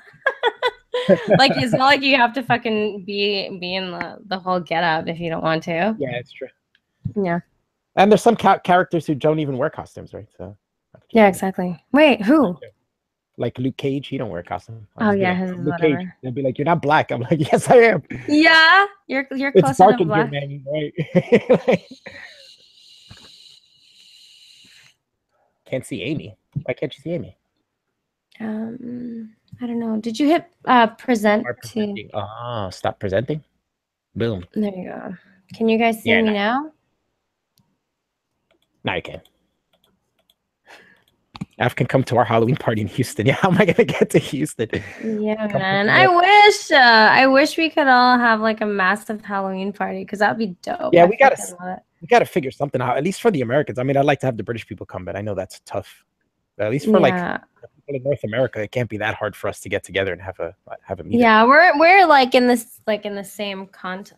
Like it's not like you have to fucking be in the whole get up if you don't want to. Yeah, it's true. Yeah. And there's some characters who don't even wear costumes, right? So yeah, exactly. Wait, who? Like Luke Cage, he don't wear a costume. Oh yeah, like, his Luke whatever. Cage. They'll be like, "You're not black." I'm like, "Yes, I am." Yeah, you're it's closer dark to in black. here, man. Right? Can't see AImee. Why can't you see AImee? I don't know. Did you hit present to? Oh, stop presenting. Boom. There you go. Can you guys see me now? Now you can. Af can come to our Halloween party in Houston. Yeah, how am I gonna get to Houston? Yeah, man. I wish we could all have like a massive Halloween party because that'd be dope. Yeah, we gotta figure something out. At least for the Americans. I mean, I'd like to have the British people come, but I know that's tough. But at least for like people in North America, it can't be that hard for us to get together and have a meeting. Yeah, we're like in the same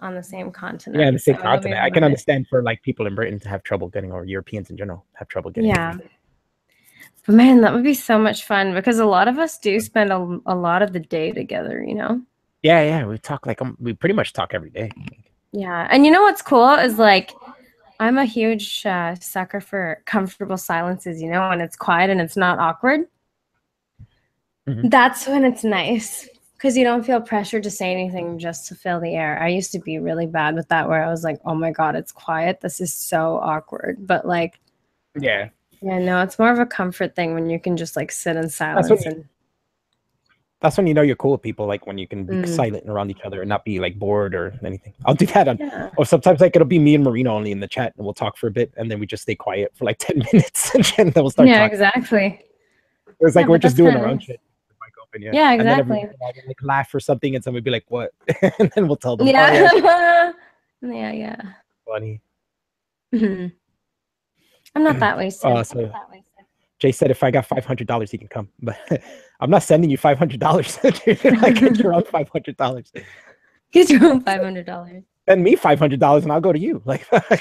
on the same continent. Yeah, the same continent. I can understand for like people in Britain to have trouble getting, or Europeans in general have trouble getting. Yeah. But man, that would be so much fun because a lot of us do spend a lot of the day together, you know? Yeah, we talk like we pretty much talk every day. Yeah, and you know what's cool is like I'm a huge sucker for comfortable silences, you know, when it's quiet and it's not awkward. That's when it's nice because you don't feel pressure to say anything just to fill the air. I used to be really bad with that where I was like, oh my God, it's quiet. This is so awkward. But like, yeah, no, it's more of a comfort thing when you can just like sit in silence. That's when you know you're cool with people, like when you can be silent around each other and not be like bored or anything. I'll do that or sometimes like it'll be me and Marina only in the chat and we'll talk for a bit and then we just stay quiet for like 10 minutes and then we'll start talking. Exactly. It was like we're just doing our own shit. Open, yeah, exactly. And then like laugh or something and somebody be like, what? And then we'll tell them. Yeah. Yeah. Funny. I'm not that wasted. Jay said if I got $500, he can come. But I'm not sending you $500. Like get your own $500. Get your own $500. Send me $500 and I'll go to you. Like about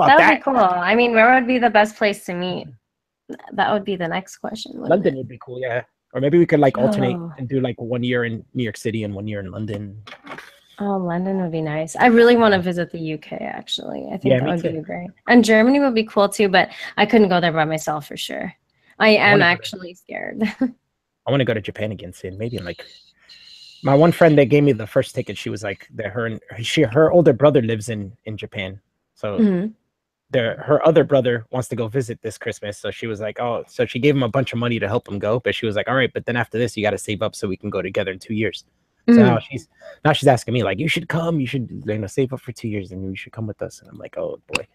that would be cool. I mean, where would be the best place to meet? That would be the next question. London would be cool, yeah. Or maybe we could like alternate Oh. and do like 1 year in New York City and 1 year in London. Oh, London would be nice. I really want to visit the UK, actually. I think Yeah, that me would too. be great. And Germany would be cool too, but I couldn't go there by myself for sure. I I am want to go to actually scared. I want to go to Japan again soon. Maybe in like my one friend that gave me the first ticket. She was like that her older brother lives in Japan, so Mhm. her other brother wants to go visit this Christmas. So she was like, oh, so she gave him a bunch of money to help him go, but she was like, all right, but then after this, you got to save up so we can go together in 2 years. So Mhm. now she's asking me like, you should come, you should save up for 2 years and you should come with us. And I'm like, oh boy,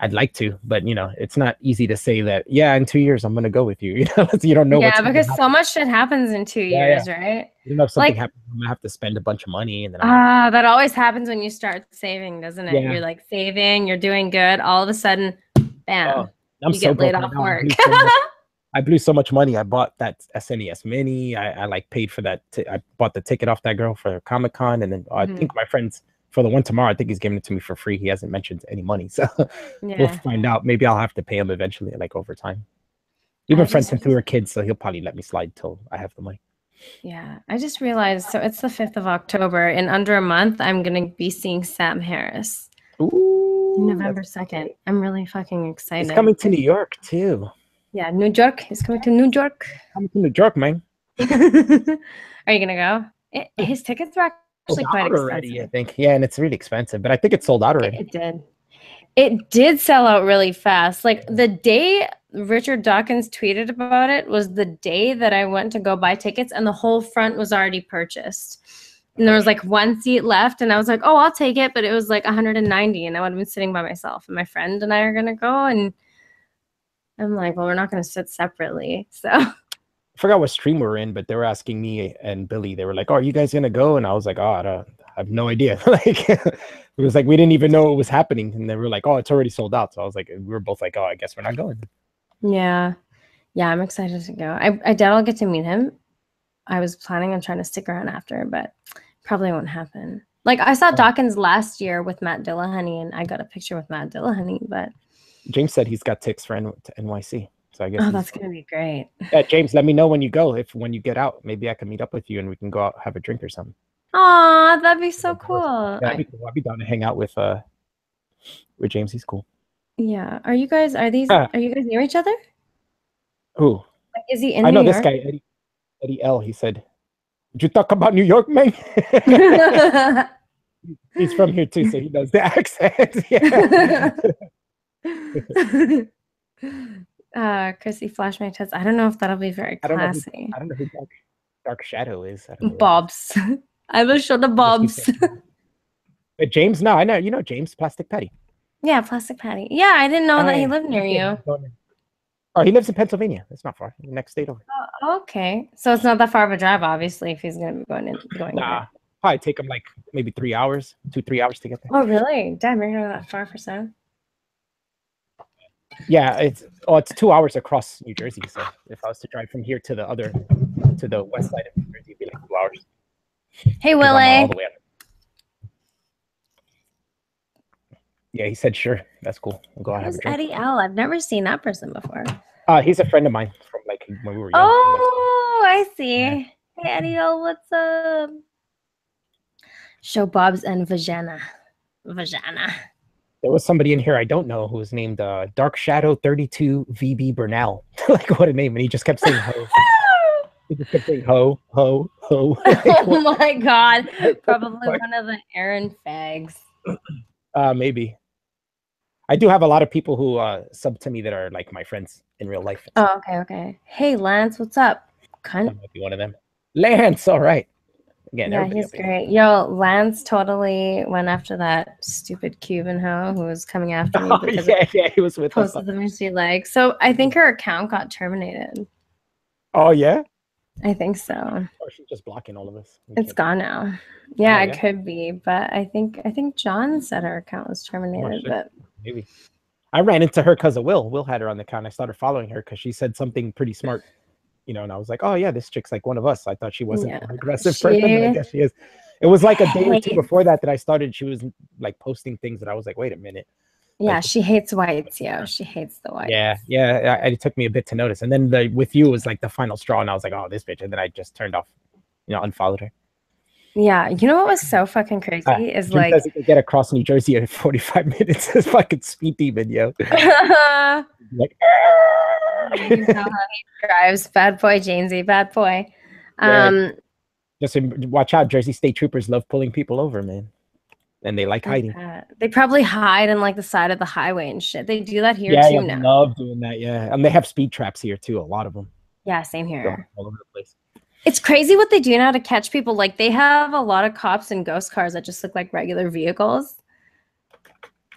I'd like to, but it's not easy to say that. Yeah, in 2 years I'm gonna go with you. You don't know what's Yeah, gonna because so happen. much shit happens in two Yeah, yeah. years, right? You know, if something Like, happens, I'm gonna have to spend a bunch of money, and then I'm like, that always happens when you start saving, doesn't it? yeah. You're like saving, you're doing good. All of a sudden, Oh, bam, I'm you so get laid broke right off now. work. I blew so much money. I bought that SNES Mini. I like paid for that. I bought the ticket off that girl for Comic Con, and then I Mhm. think my friends for the one tomorrow. I think he's giving it to me for free. He hasn't mentioned any money, so we'll Yeah. find out. Maybe I'll have to pay him eventually, like over time. I Even friends just, since we were kids, so he'll probably let me slide till I have the money. yeah, I just realized. So it's the 5th of October. In under a month, I'm gonna be seeing Sam Harris. Ooh, November that's 2nd. I'm really fucking he's excited. coming to New York too. Yeah, New York. He's coming to New York. Coming to New York, man. Are you gonna go? His tickets were Sold actually quite out already, I expensive. think. Yeah, and it's really expensive, but I think it's sold out already. It did. It did sell out really fast. Like the day Richard Dawkins tweeted about it was the day that I went to go buy tickets, and the whole front was already purchased. And there was like one seat left, and I was like, "Oh, I'll take it," but it was like 190, and I would have been sitting by myself. And my friend and I are gonna go, and I'm like, "Well, we're not gonna sit separately." So I forgot what stream we were in, but they were asking me and Billy. They were like, "Oh, are you guys gonna go?" And I was like, "Oh, I have no idea." Like, it was like we didn't even know it was happening, and they were like, "Oh, it's already sold out." So I was like, we were both like, "Oh, I guess we're not going." yeah, yeah, I'm excited to go. I doubt I'll get to meet him. I was planning on trying to stick around after, but probably won't happen. Like I saw Oh, Dawkins last year with Matt Dillahunty, and I got a picture with Matt Dillahunty. But James said he's got tickets for NYC, so I guess oh, he's. that's gonna be great. Yeah, James, let me know when you go. If when you get out, maybe I can meet up with you and we can go out have a drink or something. Aw, that'd be so cool. Yeah, that'd be cool. I'd be down to hang out with James. He's cool. Yeah. Are you guys? Are these? Ah, Are you guys near each other? who? Like, is he in I New know this York? guy, Eddie L. He said, "Did you talk about New York, man?" He's from here too, so he knows the accent. Yeah. Chrissy flashed my tits. I don't know if that'll be very I don't know who classy. I don't know who Dark Shadow is. I don't know what it is. Bobs. I will show the Just keep bobs. saying. But James, no, I know James Plastic Patty. Yeah, Plastic Patty. Yeah, I didn't know Oh that he yeah. lived near you. Oh, he lives in Pennsylvania. That's not far. The next state over. Oh, okay. So it's not that far of a drive, obviously, if he's gonna be going Nah, there. probably take him like maybe 3 hours, 3 hours to get there. Oh, really? Damn, you're going that far for Sam? Yeah, it's 2 hours across New Jersey. So if I was to drive from here to the west side of New Jersey, it'd be like 2 hours. Hey, I'm all Willie. the way up. Yeah, he said sure. That's cool. We'll go out and have Who's a drink. Eddie L? I've never seen that person before. He's a friend of mine from like when we were young. Oh, I see. Yeah. Hey, Eddie L, what's up? Show Bob's and Vagina. Vagina. There was somebody in here I don't know who was named Dark Shadow 32 VB Bernal. Like what a name! And he just kept saying ho. He just kept saying ho, ho, ho. Oh my God. Probably one of the Aaron fags. Maybe. I do have a lot of people who sub to me that are like my friends in real life. Oh, okay, okay. Hey, Lance, what's up? That might be one of them. Lance, all right. Again, Yeah, he's great. Yo, Lance totally went after that stupid Cuban hoe who was coming after me because yeah, he was with us. posted the Mercy leg. So I think her account got terminated. Oh yeah? I think so. Or she's just blocking all of us. It's gone now. Yeah, Oh, it could be, but I think John said her account was terminated. But maybe. I ran into her because of Will. Will had her on the account. I started following her because she said something pretty smart, and I was like, oh yeah, this chick's like one of us. I thought she wasn't an aggressive person, but I guess she is. It was like a day or two before that I started. She was like posting things that I was like, wait a minute. Yeah, Like, she hates whites. Yeah, she hates the whites. yeah. It took me a bit to notice, and then with you was like the final straw, and I was like, oh, this bitch, and then I just turned off, unfollowed her. Yeah, you know what was so fucking crazy is Jim like says he could get across New Jersey in 45 minutes. This fucking speed demon, yo. Like, you can tell how he drives. Bad boy, Jamesy, bad boy. yeah, just watch out. Jersey State Troopers love pulling people over, man, and they like hiding. They probably hide in like the side of the highway and shit. They do that here Yeah, too they now. love doing that. Yeah, and they have speed traps here too. A lot of them. Yeah, same here. All over the place. It's crazy what they do now to catch people. Like they have a lot of cops and ghost cars that just look like regular vehicles.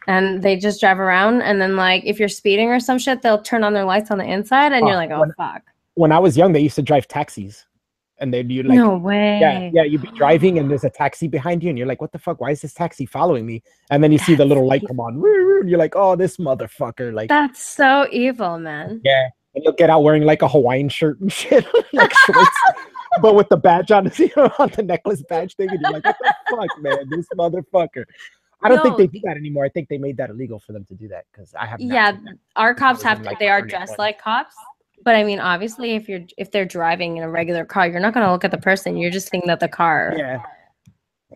And they just drive around, and then like if you're speeding or some shit, they'll turn on their lights on the inside, and you're like, oh fuck. When I was young, they used to drive taxis, and they'd you like, no way. Yeah, you'd be driving, and there's a taxi behind you, and you're like, what the fuck? Why is this taxi following me? And then you see the little light come on, and you're like, oh, this motherfucker! Like that's so evil, man. Yeah, and you'll get out wearing like a Hawaiian shirt and shit, like shorts, but with the badge on, on the necklace badge thing, and you're like, what the fuck, man? This motherfucker. I don't think they do that anymore. I think they made that illegal for them to do that because I have. Yeah, our cops have to. They are dressed like cops, but I mean, obviously, if they're driving in a regular car, you're not going to look at the person. You're just thinking that the car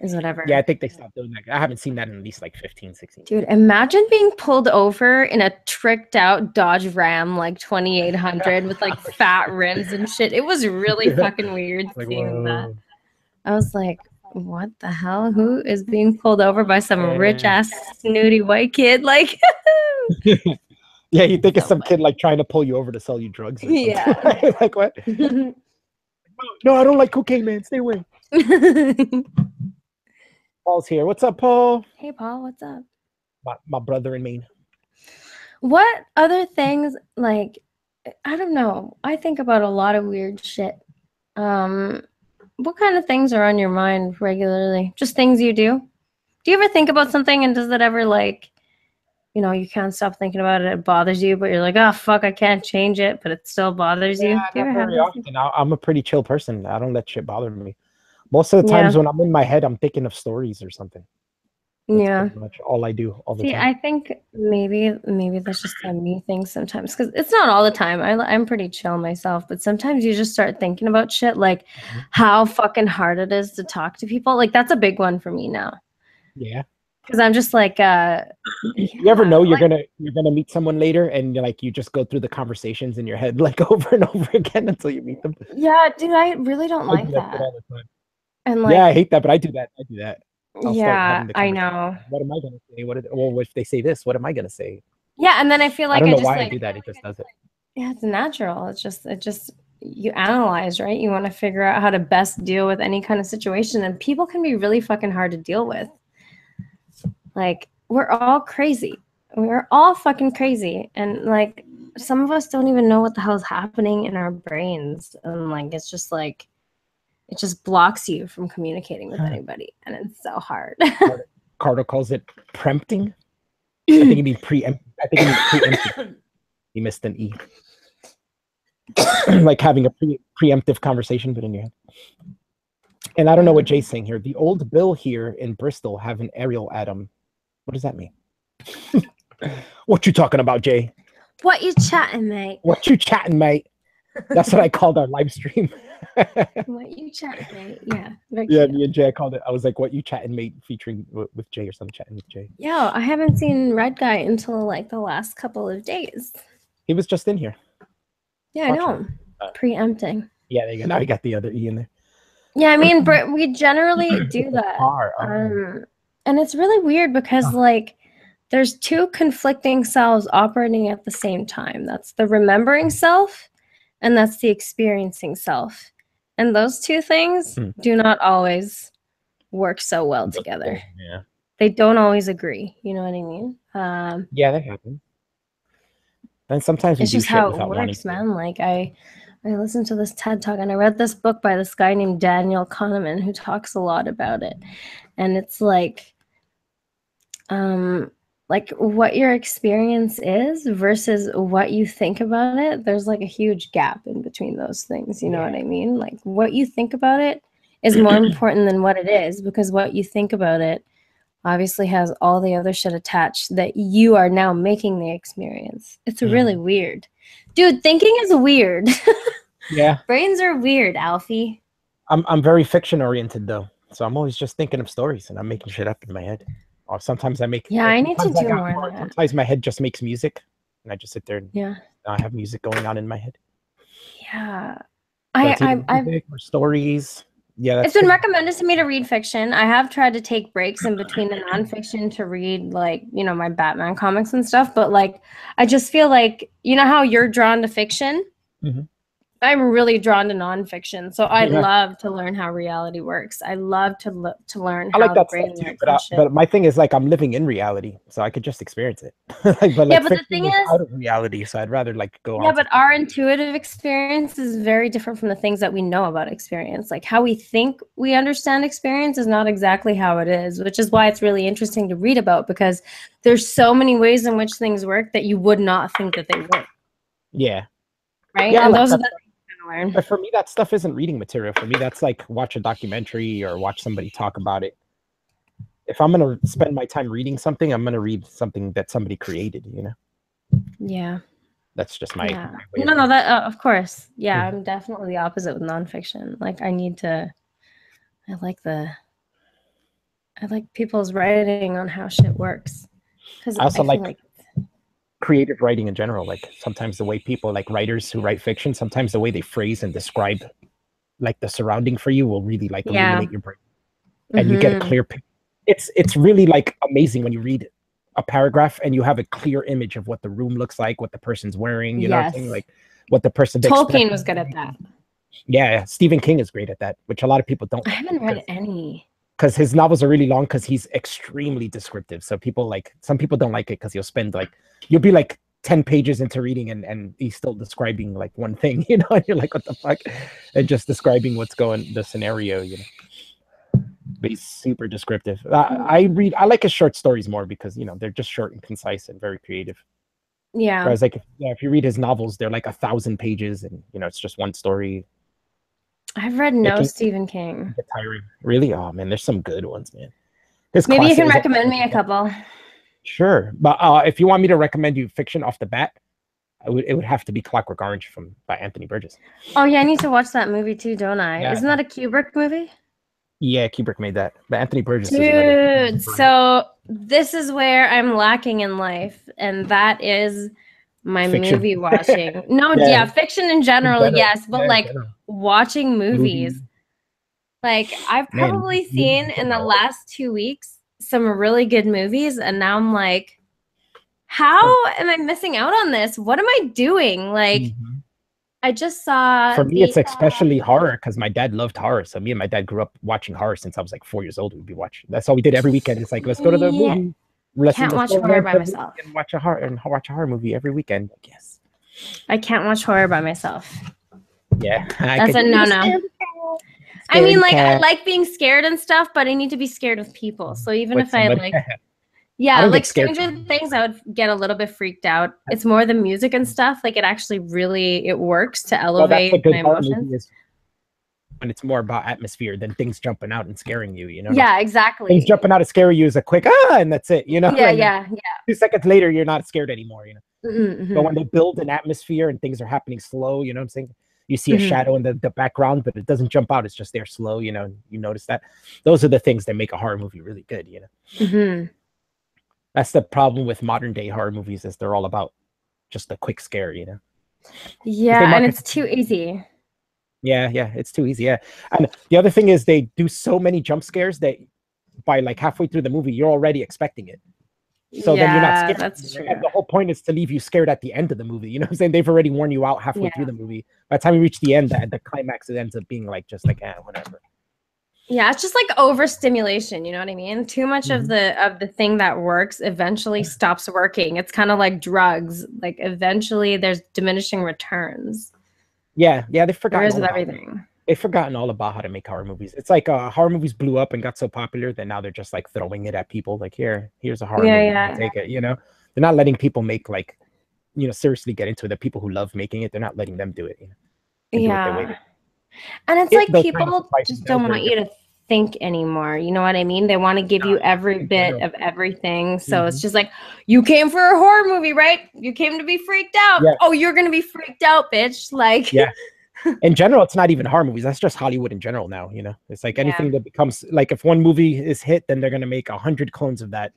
is whatever. Yeah, I think they stopped doing that. I haven't seen that in at least like 15, 16. Dude, imagine being pulled over in a tricked out Dodge Ram like 2800 with like fat rims and shit. It was really fucking weird seeing that. I was like, what the hell? Who is being pulled over by some rich ass snooty white kid? Like, yeah, you think it's some kid like trying to pull you over to sell you drugs. Or something. Like what? No, I don't like cocaine, man. Stay away. Paul's here. What's up, Paul? Hey, Paul. What's up? My brother in Maine. What other things like? I don't know. I think about a lot of weird shit. What kind of things are on your mind regularly? Just things you do? Do you ever think about something and does it ever like, you can't stop thinking about it, it bothers you, but you're like, oh, fuck, I can't change it, but it still bothers you? Not very often. I'm a pretty chill person. I don't let shit bother me. Most of the times when I'm in my head, I'm thinking of stories or something. That's pretty much all I do all the time. I think maybe that's just a me thing sometimes because it's not all the time. I'm pretty chill myself, but sometimes you just start thinking about shit like how fucking hard it is to talk to people. Like that's a big one for me now. Yeah. Because I'm just like, you ever know you're gonna meet someone later, and you just go through the conversations in your head like over and over again until you meet them. Yeah, dude, I really don't like that. All the time. And like, I hate that, but I do that. I know. What am I gonna say? What if they say this? What am I gonna say? Yeah, and then I feel like I don't know why I do that. It just does it. Yeah, it's natural. It just you analyze, right? You want to figure out how to best deal with any kind of situation, and people can be really fucking hard to deal with. Like we're all crazy. We're all fucking crazy, and like some of us don't even know what the hell is happening in our brains, and like it's just like. It just blocks you from communicating with anybody, and it's so hard. Carter calls it preempting. I think he means preempt. I think he means preempting. He missed an E. Like having a preemptive conversation, but in your head. And I don't know what Jay's saying here. The old Bill here in Bristol have an aerial Adam. What does that mean? What you talking about, Jay? What you chatting, mate? What you chatting, mate? That's what I called our live stream. What you chatting, mate? Yeah. Yeah, me and Jay called it. I was like, "What you chatting, mate?" Featuring with Jay or something. Chatting with Jay. Yo, I haven't seen Red Guy until like the last couple of days. He was just in here. Yeah, I know. Preempting. Yeah, there you go. Now you got the other E in there. Yeah, I mean, we generally do that. And it's really weird because like there's two conflicting selves operating at the same time. That's the remembering self and that's the experiencing self. And those two things do not always work so well together. Yeah. They don't always agree. You know what I mean? Yeah, that happens. And sometimes it's just how it works, man. Like I listened to this TED Talk and I read this book by this guy named Daniel Kahneman who talks a lot about it. And it's like what your experience is versus what you think about it. There's like a huge gap in between those things. You know what I mean? Like what you think about it is more important than what it is because what you think about it obviously has all the other shit attached that you are now making the experience. It's really weird. Dude, thinking is weird. Yeah. Brains are weird, Alfie. I'm very fiction oriented though. So I'm always just thinking of stories and I'm making shit up in my head. Or sometimes I make Yeah, I need to sometimes I do got more of or that. sometimes my head just makes music and I just sit there and Yeah. I have music going on in my head. Yeah. So it's either I've music or stories. Yeah, that's it's been pretty. recommended to me to read fiction. I have tried to take breaks in between the nonfiction to read like, my Batman comics and stuff, but like I just feel like, how you're drawn to fiction? Mhm. I'm really drawn to nonfiction. So I Yeah. love to learn how reality works. I love to learn I like how the that stuff brain too, works and shit. but my thing is like I'm living in reality, so I could just experience it. But Yeah, like but the fiction thing is is, out of reality, so I'd rather like go yeah, on to but our intuitive experience is very different from the things that we know about experience. Like how we think we understand experience is not exactly how it is, which is why it's really interesting to read about because there's so many ways in which things work that you would not think that they would, yeah, right? yeah, I And like those are that the stuff. things you can learn. But for me, that stuff isn't reading material. For me, that's like watch a documentary or watch somebody talk about it. If I'm gonna spend my time reading something, I'm gonna read something that somebody created. Yeah. That's just Yeah. my way of No, no, thinking. that of course. Yeah, Mhm. I'm definitely the opposite with nonfiction. Like I like the I like people's writing on how shit works because I also I feel like like creative writing in general. Like sometimes the way people, like writers who write fiction, sometimes the way they phrase and describe like the surrounding for you will really like yeah. illuminate your brain, and you get a Mhm. clear picture. It's really like amazing when you read a paragraph and you have a clear image of what the room looks like, what the person's wearing. You know what I'm saying? Yes. Like what the person's Tolkien expression was is good at that. making. Yeah, Stephen King is great at that, which a lot of people don't I like haven't read because any. his novels are really long because he's extremely descriptive. So people like some people don't like it because you'll be like 10 pages into reading and he's still describing like one thing, and you're like, what the fuck? And just describing what's going the scenario. But he's super descriptive. I like his short stories more because they're just short and concise and very creative. Yeah. Whereas like if you read his novels, they're like 1,000 pages and it's just one story. I've read It no can Stephen King. get tiring. Really? Oh man, there's some good ones, man. His Maybe you classic can is recommend me a couple. sure, but if you want me to recommend you fiction off the bat, it would have to be Clockwork Orange by Anthony Burgess. Oh yeah, I need to watch that movie too, don't I? Yeah, Isn't that a Kubrick movie? yeah, Kubrick made that, but Anthony Burgess is another. Dude, so this is where I'm lacking in life, and that is my Fiction. movie watching. No, Yeah, yeah, fiction in in general, general. yes, but Yeah, in like general. watching movies. Movie, Like I've man, probably movies seen is in getting the old. last 2 weeks some really good movies, and now I'm like, how For, am I missing out on this? What am I doing? Like, mhm. I just saw For me, the it's especially horror because my dad loved horror. So me and my dad grew up watching horror since I was like 4 years old. We'd be watching. That's all we did every weekend. It's like let's go to the yeah, movie. can't Let's watch go horror rent by the movie myself. and watch a horror movie every weekend. Yes. I can't watch horror by myself. Yeah, I That's could. a You need a no-no. scaredy cat. I mean, Scaredy like, I cat like being scared and stuff, but I need to be scared with people. So even with if I somebody. like, I yeah, don't like get scared Stranger from Things, I would get a little bit freaked out. It's more the music and stuff. Like, it actually really, it works to well, that's a elevate my good horror emotions. movie is when it's more about atmosphere than things jumping out and scaring you. You know what I'm Yeah, saying? Things exactly. jumping out and scaring you is a quick and that's it. Yeah, And then yeah, yeah. 2 seconds later you're not scared anymore. But when Hmm. they build an atmosphere and things are happening slow, you know what I'm saying? You see a Hmm. shadow in the background, but it doesn't jump out. It's just there slow, you notice that. Those are the things that make a horror movie really good. Hmm. That's the problem with modern day horror movies is they're all about just a quick scare. Because they Yeah, and market. it's too easy. Yeah, it's too easy. Yeah. And the other thing is they do so many jump scares that by like halfway through the movie, you're already expecting it. So then you're not Yeah, scared. that's And true. the whole point is to leave you scared at the end of the movie. You know what I'm saying? They've already worn you out halfway through Yeah. the movie. By the time you reach the end, the climax, it ends up being like just like whatever. Yeah, it's just like overstimulation, you know what I mean? Too much of Mm-hmm. the thing that works eventually stops working. It's kind of like drugs. Like eventually there's diminishing returns. Yeah, they've There forgotten is all with about everything. they've forgotten all about how to make horror movies. It's like horror movies blew up and got so popular that now they're just like throwing it at people. Like here's a horror Yeah, movie, yeah. take it. They're not letting people make like seriously get into it. The people who love making it, they're not letting them do it. And do it the way Yeah. they. And it's If like those kind of people surprises, just that was don't want very you to different. think anymore. You know what I mean? They want to give you every bit of everything. So it's just like, you came for a horror movie, right? You came to be freaked out. Yeah. Oh, you're gonna be freaked out, bitch. Like, yeah. In general, it's not even horror movies. That's just Hollywood in general now. You know, it's like anything that becomes like, if one movie is hit, then they're gonna make 100 clones of that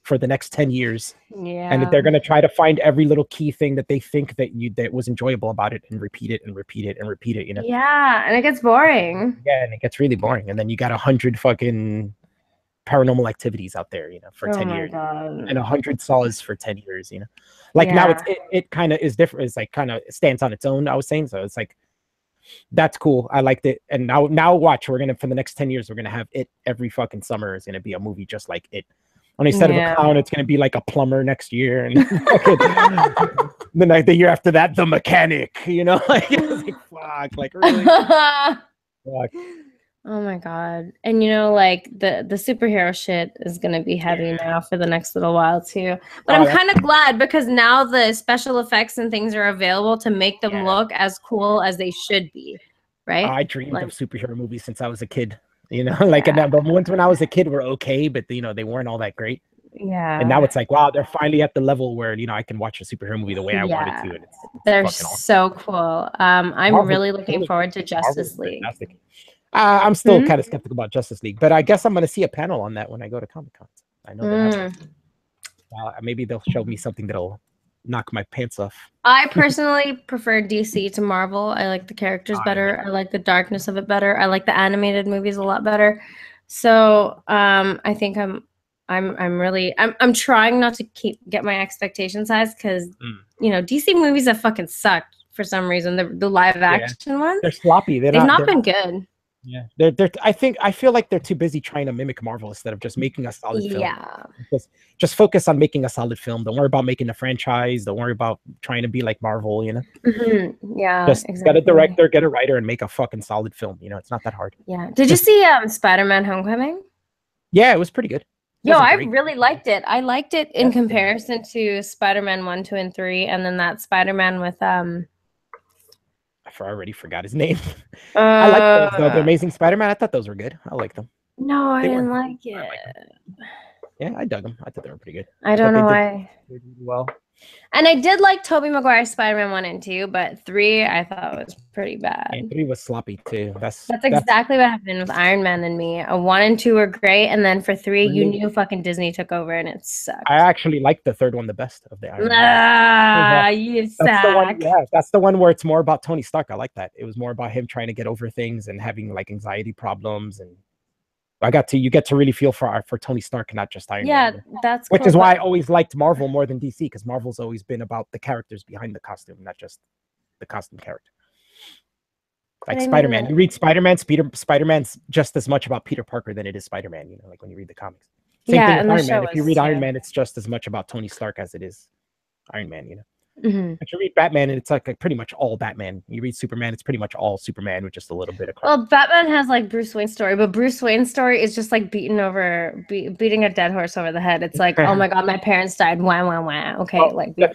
for the next 10 years. Yeah. And they're gonna try to find every little key thing that they think that was enjoyable about it, and repeat it and repeat it and repeat it. You know. Yeah, and it gets boring. Yeah, and it gets really boring. And then you got 100 fucking Paranormal Activities out there, you know, for 10 years. God. And 100 Saws for 10 years, you know. Like now it kind of is different. It's like kind of stands on its own, I was saying. So it's like, that's cool. I liked it. And now watch, we're gonna, for the next 10 years, we're gonna have it every fucking summer is gonna be a movie just like it. Only instead of a clown, it's gonna be like a plumber next year, and the year after that, the mechanic. You know, like it's like fuck, like really. Fuck. Oh my god. And you know, like the superhero shit is gonna be heavy now for the next little while too. But I'm kind of glad, because now the special effects and things are available to make them look as cool as they should be, right? I dreamed of superhero movies since I was a kid. You know, like and the ones when I was a kid were okay, but you know, they weren't all that great. Yeah. And now it's like, wow, they're finally at the level where, you know, I can watch a superhero movie the way I wanted to. And they're so cool. I'm really looking forward to Justice League. Fantastic. I'm still kind of skeptical about Justice League, but I guess I'm going to see a panel on that when I go to Comic-Con. I know maybe they'll show me something that'll knock my pants off. I personally prefer DC to Marvel. I like the characters better. I like the darkness of it better. I like the animated movies a lot better. So I think I'm trying not to get my expectations high, because you know, DC movies have fucking sucked for some reason. The live action ones, they're sloppy. They've not been good. Yeah, I feel like they're too busy trying to mimic Marvel instead of just making a solid film. Yeah, just focus on making a solid film. Don't worry about making a franchise. Don't worry about trying to be like Marvel. You know. Yeah, just get a director, get a writer, and make a fucking solid film. You know, it's not that hard. Yeah. Did you see Spider-Man: Homecoming? Yeah, it was pretty good. Yo, I really liked it. I liked it in comparison to Spider-Man 1, 2, and 3, and then that Spider-Man with I already forgot his name. I like those, though. The Amazing Spider-Man. I thought those were good. I like them. No, I didn't like it. Yeah, I dug them. I thought they were pretty good. I don't know why. They did well. And I did like Tobey Maguire's Spider-Man 1 and 2, but 3 I thought was pretty bad. And 3 was sloppy too. That's exactly what happened with Iron Man and me. 1 and 2 were great, and then for 3, you knew fucking Disney took over and it sucked. I actually liked the third one the best of the Iron Man. You suck. That's the one where it's more about Tony Stark. I like that. It was more about him trying to get over things and having like anxiety problems, and you get to really feel for Tony Stark, not just Iron Man. That's which is why I always liked Marvel more than DC, because Marvel's always been about the characters behind the costume, not just the costume character. Like Spider-Man, you read Spider-Man's just as much about Peter Parker than it is Spider-Man. You know, like when you read the comics. Same thing with Iron Man. If you read Iron Man, it's just as much about Tony Stark as it is Iron Man. You know. But you read Batman, and it's like pretty much all Batman. You read Superman, it's pretty much all Superman with just a little bit of crap. Well, Batman has like Bruce Wayne's story, but Bruce Wayne's story is just like beating a dead horse over the head. It's like, oh my god, my parents died. Wah wah wah. Okay, like the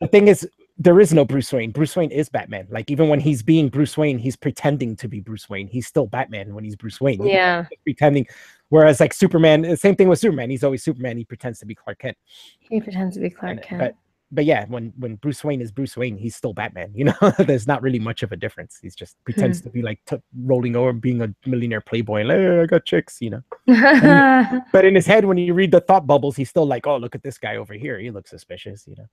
thing is, there is no Bruce Wayne. Bruce Wayne is Batman. Like even when he's being Bruce Wayne, he's pretending to be Bruce Wayne. He's still Batman when he's Bruce Wayne. Yeah, he's pretending. Whereas like Superman, the same thing with Superman. He's always Superman. He pretends to be Clark Kent. He pretends to be Clark Kent. But yeah, when Bruce Wayne is Bruce Wayne, he's still Batman. You know, there's not really much of a difference. He's just pretends to be like rolling over, being a millionaire playboy, and like, hey, I got chicks, you know. But in his head, when you read the thought bubbles, he's still like, oh, look at this guy over here. He looks suspicious, you know.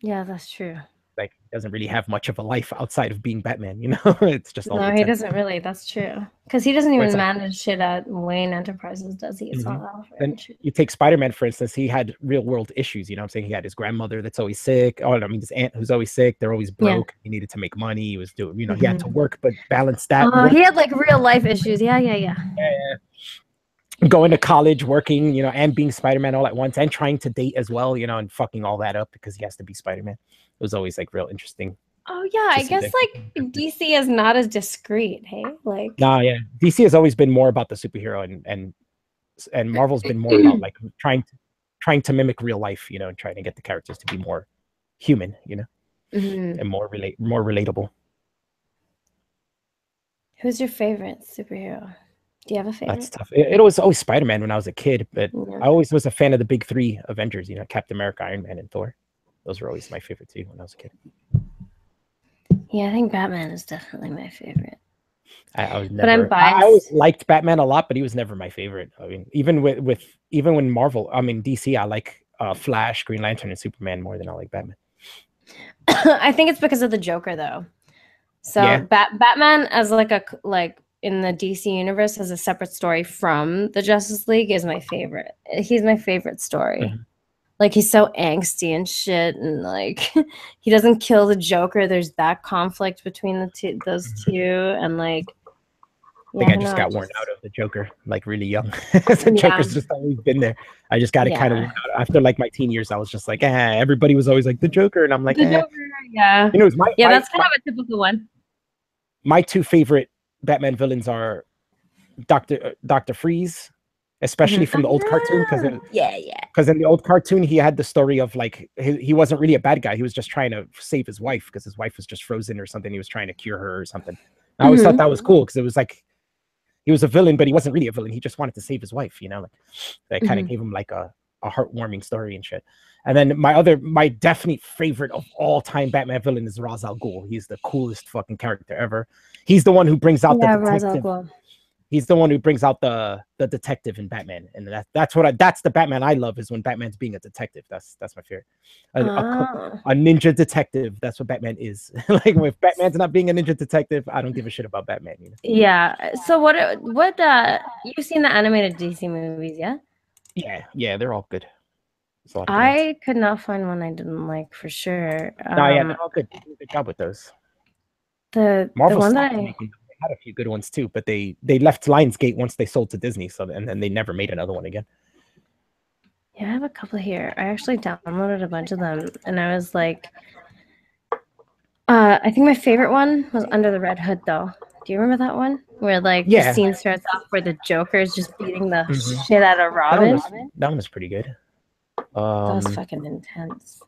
Yeah, that's true. Like, he doesn't really have much of a life outside of being Batman, you know. It's just no, he doesn't really. That's true. Because he doesn't even manage shit at Wayne Enterprises, does he? It's not Then you take Spider-Man, for instance. He had real world issues. You know what I'm saying? He had his grandmother that's always sick. Oh, I mean, his aunt who's always sick. They're always broke. He needed to make money. He was doing, you know, he had to work, but balance that. He had like real life issues. Yeah. Going to college, working, you know, and being Spider-Man all at once, and trying to date as well, you know, and fucking all that up because he has to be Spider-Man. It was always like real interesting. Oh yeah, I guess like DC is not as discreet, hey? Like DC has always been more about the superhero, and Marvel's been more about like trying to mimic real life, you know, and trying to get the characters to be more human, you know, and more relatable. Who's your favorite superhero? Do you have a favorite? That's tough. It was always Spider-Man when I was a kid, but Yeah. I always was a fan of the big three Avengers, Captain America, Iron Man, and Thor. Those were always my favorite too when I was a kid. Yeah, I think Batman is definitely my favorite. I was never. But I'm biased. I always liked Batman a lot, but he was never my favorite. I mean, even when Marvel, DC, I like Flash, Green Lantern, and Superman more than I like Batman. I think it's because of the Joker, though. So yeah. Batman as like in the DC universe as a separate story from the Justice League is my favorite. He's my favorite story. Mm-hmm. Like, he's so angsty and shit, and like he doesn't kill the Joker. There's that conflict between those two, and like I think I just got worn out of the Joker, like really young. The Joker's just always been there. I just got it kind of worn out. After like my teen years, I was just like, everybody was always like the Joker, and I'm like, the Joker, yeah. That's kind of a typical one. My two favorite Batman villains are Dr. Freeze, especially from the old cartoon, because in the old cartoon he had the story of like he wasn't really a bad guy. He was just trying to save his wife because his wife was just frozen or something. He was trying to cure her or something. I always thought that was cool because it was like he was a villain, but he wasn't really a villain. He just wanted to save his wife, like that kind of gave him like a heartwarming story and shit. And then my definite favorite of all time Batman villain is Ra's al Ghul. He's the coolest fucking character ever. He's the one who brings out the detective. He's the one who brings out the detective in Batman, and that's the Batman I love, is when Batman's being a detective. That's my favorite. A ninja detective. That's what Batman is. Like, if Batman's not being a ninja detective, I don't give a shit about Batman. Yeah. So what you've seen the animated DC movies, yeah? Yeah, they're all good. I could not find one I didn't like for sure. They're all good. They do a good job with those. The one that I had a few good ones too, but they left Lionsgate once they sold to Disney, and then they never made another one again. Yeah, I have a couple here. I actually downloaded a bunch of them, and I was like, I think my favorite one was Under the Red Hood, though. Do you remember that one? Where the scene starts off where the Joker is just beating the shit out of Robin. That one was pretty good. That was fucking intense.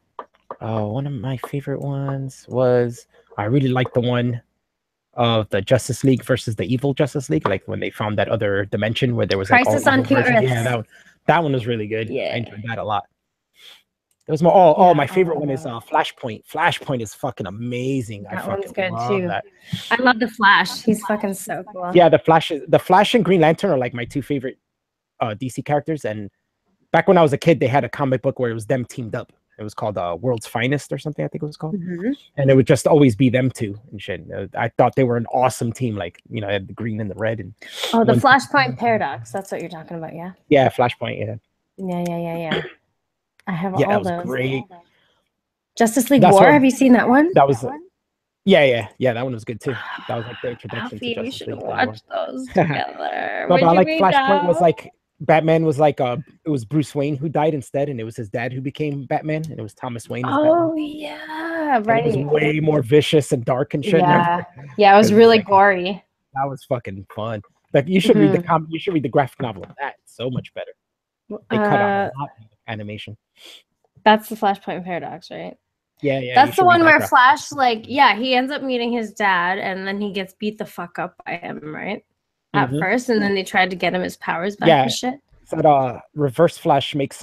One of my favorite ones was, I really liked the one of the Justice League versus the evil Justice League, like when they found that other dimension where there was like Crisis on Two Earths. Yeah, that one was really good. Yeah, I enjoyed that a lot. There was more. My favorite one is Flashpoint. Flashpoint is fucking amazing. That one's good too. That. I love the Flash. He's fucking so cool. Yeah, the Flash and Green Lantern are like my two favorite DC characters. And back when I was a kid, they had a comic book where it was them teamed up. It was called World's Finest or something, I think it was called. And it would just always be them two and shit. I thought they were an awesome team. Like, they had the green and the red. And the Flashpoint Paradox. That's what you're talking about, yeah? Yeah, Flashpoint, yeah. Yeah. I have all that was those. Great. Justice League War, have you seen that one? That was Yeah, that one was good too. That was like the introduction to Justice League. We should watch those together. But I like Flashpoint was like, Batman was like it was Bruce Wayne who died instead, and it was his dad who became Batman, and it was Thomas Wayne as Batman. Yeah, right. And it was way more vicious and dark and shit. Yeah, it was really gory. That was fucking fun. Like, you should read the comic. You should read the graphic novel of that. It's so much better. They cut out a lot of animation. That's the Flashpoint Paradox, right? Yeah. That's the one where Flash, he ends up meeting his dad, and then he gets beat the fuck up by him, right? At first, and then they tried to get him his powers back and shit. So Reverse Flash fucks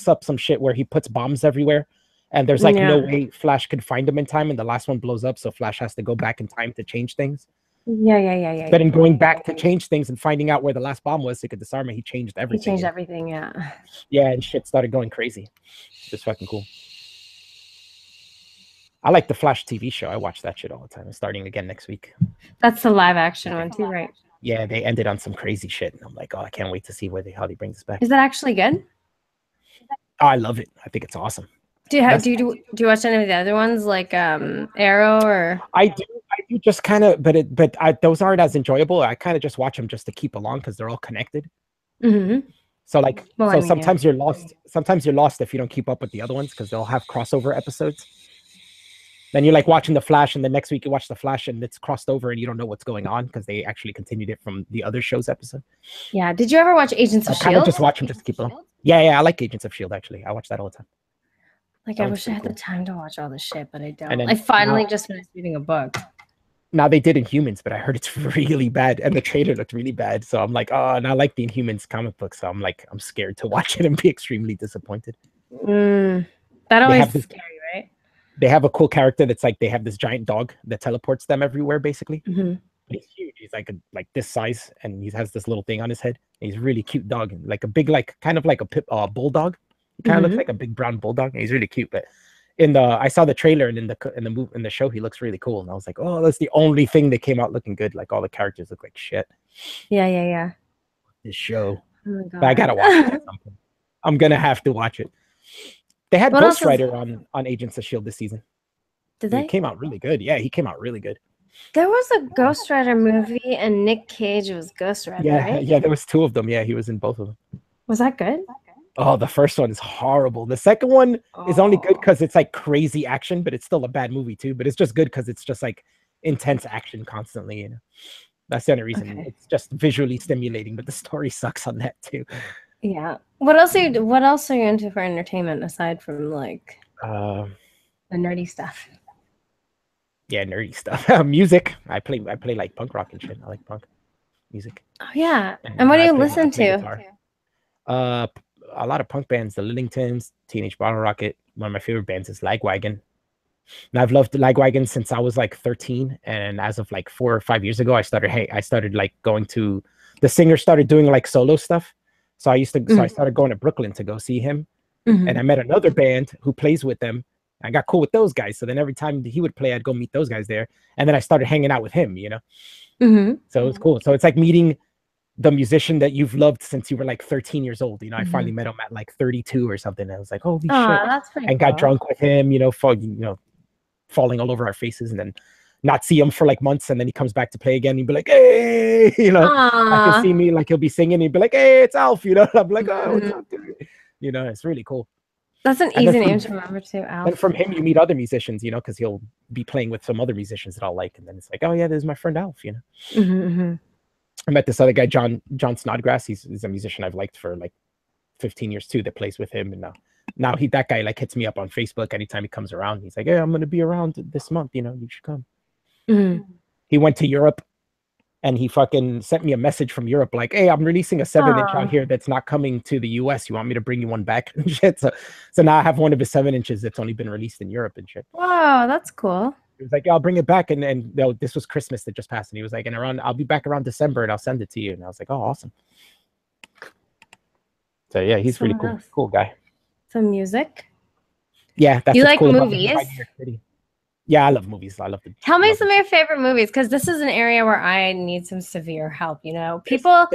up some shit where he puts bombs everywhere, and there's no way Flash could find him in time, and the last one blows up, so Flash has to go back in time to change things. Yeah. But in going back to change things and finding out where the last bomb was so he could disarm it, he changed everything. Yeah. Yeah, and shit started going crazy. It's fucking cool. I like the Flash TV show. I watch that shit all the time. It's starting again next week. That's the live action one too, right? Yeah, they ended on some crazy shit, and I'm like, I can't wait to see how they bring this back. Is that actually good? I love it. I think it's awesome. Do you watch any of the other ones, like Arrow or? I do just kind of, but those aren't as enjoyable. I kind of just watch them just to keep along because they're all connected. So sometimes you're lost. Sometimes you're lost if you don't keep up with the other ones because they'll have crossover episodes. Then you're like watching the Flash, and the next week you watch the Flash, and it's crossed over, and you don't know what's going on because they actually continued it from the other show's episode. Yeah. Did you ever watch Agents of S.H.I.E.L.D.? I kind of just watch them just to keep along. Yeah. I like Agents of S.H.I.E.L.D. actually. I watch that all the time. I wish I had the time to watch all this shit, but I don't. I finally just finished reading a book. Now they did Inhumans, but I heard it's really bad, and the trailer looked really bad. So I'm like, oh, and I like the Inhumans comic book, so I'm like, I'm scared to watch it and be extremely disappointed. That They always have this, scary, right? they have a cool character that's like they have this giant dog that teleports them everywhere, basically. Mm-hmm. He's huge. He's like this size, and he has this little thing on his head. He's a really cute dog, and like a big, like kind of like a bulldog. He kind of looks like a big brown bulldog. And he's really cute. But I saw the trailer, and in the show, he looks really cool. And I was like, oh, that's the only thing that came out looking good. Like all the characters look like shit. Yeah. This show, Oh my but I gotta watch it at some point. I'm gonna have to watch it. They had Ghost Rider on Agents of Shield this season. Did they? It came out really good. Yeah, he came out really good. There was a Ghost Rider movie, and Nick Cage was Ghost Rider, right? Yeah, there was two of them. Yeah, he was in both of them. Was that good? Oh, the first one is horrible. The second one is only good because it's like crazy action, but it's still a bad movie too. But it's just good because it's just like intense action constantly. You know, that's the only reason. Okay. It's just visually stimulating, but the story sucks on that too. Yeah. What else are you into for entertainment aside from like the nerdy stuff? Yeah, nerdy stuff. Music. I play like punk rock and shit. I like punk music. Oh yeah. And what do you listen to? A lot of punk bands, the Lillingtons, Teenage Bottle Rocket. One of my favorite bands is Lagwagon. And I've loved Lagwagon since I was like 13. And as of like 4 or 5 years ago, I started like going to, the singer started doing like solo stuff. So I started going to Brooklyn to go see him. And I met another band who plays with them. I got cool with those guys. So then every time he would play, I'd go meet those guys there. And then I started hanging out with him, you know? So it was cool. So it's like meeting the musician that you've loved since you were like 13 years old. You know, I finally met him at like 32 or something. And I was like, holy shit. That's pretty and cool. Got drunk with him, you know, falling all over our faces, and then not see him for like months. And then he comes back to play again. He'd be like, hey, you know, I can see me, like he'll be singing. He'd be like, hey, it's Alf, you know? And I'm like, oh, what's up, dude? You know, it's really cool. That's an easy name to remember too, Alf. And from him, you meet other musicians, you know, because he'll be playing with some other musicians that I'll like. And then it's like, oh yeah, this is my friend Alf, you know? I met this other guy, John Snodgrass. He's a musician I've liked for like 15 years too, that plays with him. And now that guy like hits me up on Facebook anytime he comes around. He's like, hey, I'm going to be around this month. You know, you should come. He went to Europe and he fucking sent me a message from Europe like, hey, I'm releasing a 7-inch out here that's not coming to the US. You want me to bring you one back and shit? So now I have one of his 7 inches that's only been released in Europe and shit. Wow, that's cool. He was like, yeah, I'll bring it back. And this was Christmas that just passed. And he was like, I'll be back around December and I'll send it to you. And I was like, oh, awesome. So yeah, he's really cool. Cool guy. Some music. Yeah, that's you like cool movies. Yeah, I love movies. I love them. Tell me some of your favorite movies, because this is an area where I need some severe help. You know, people,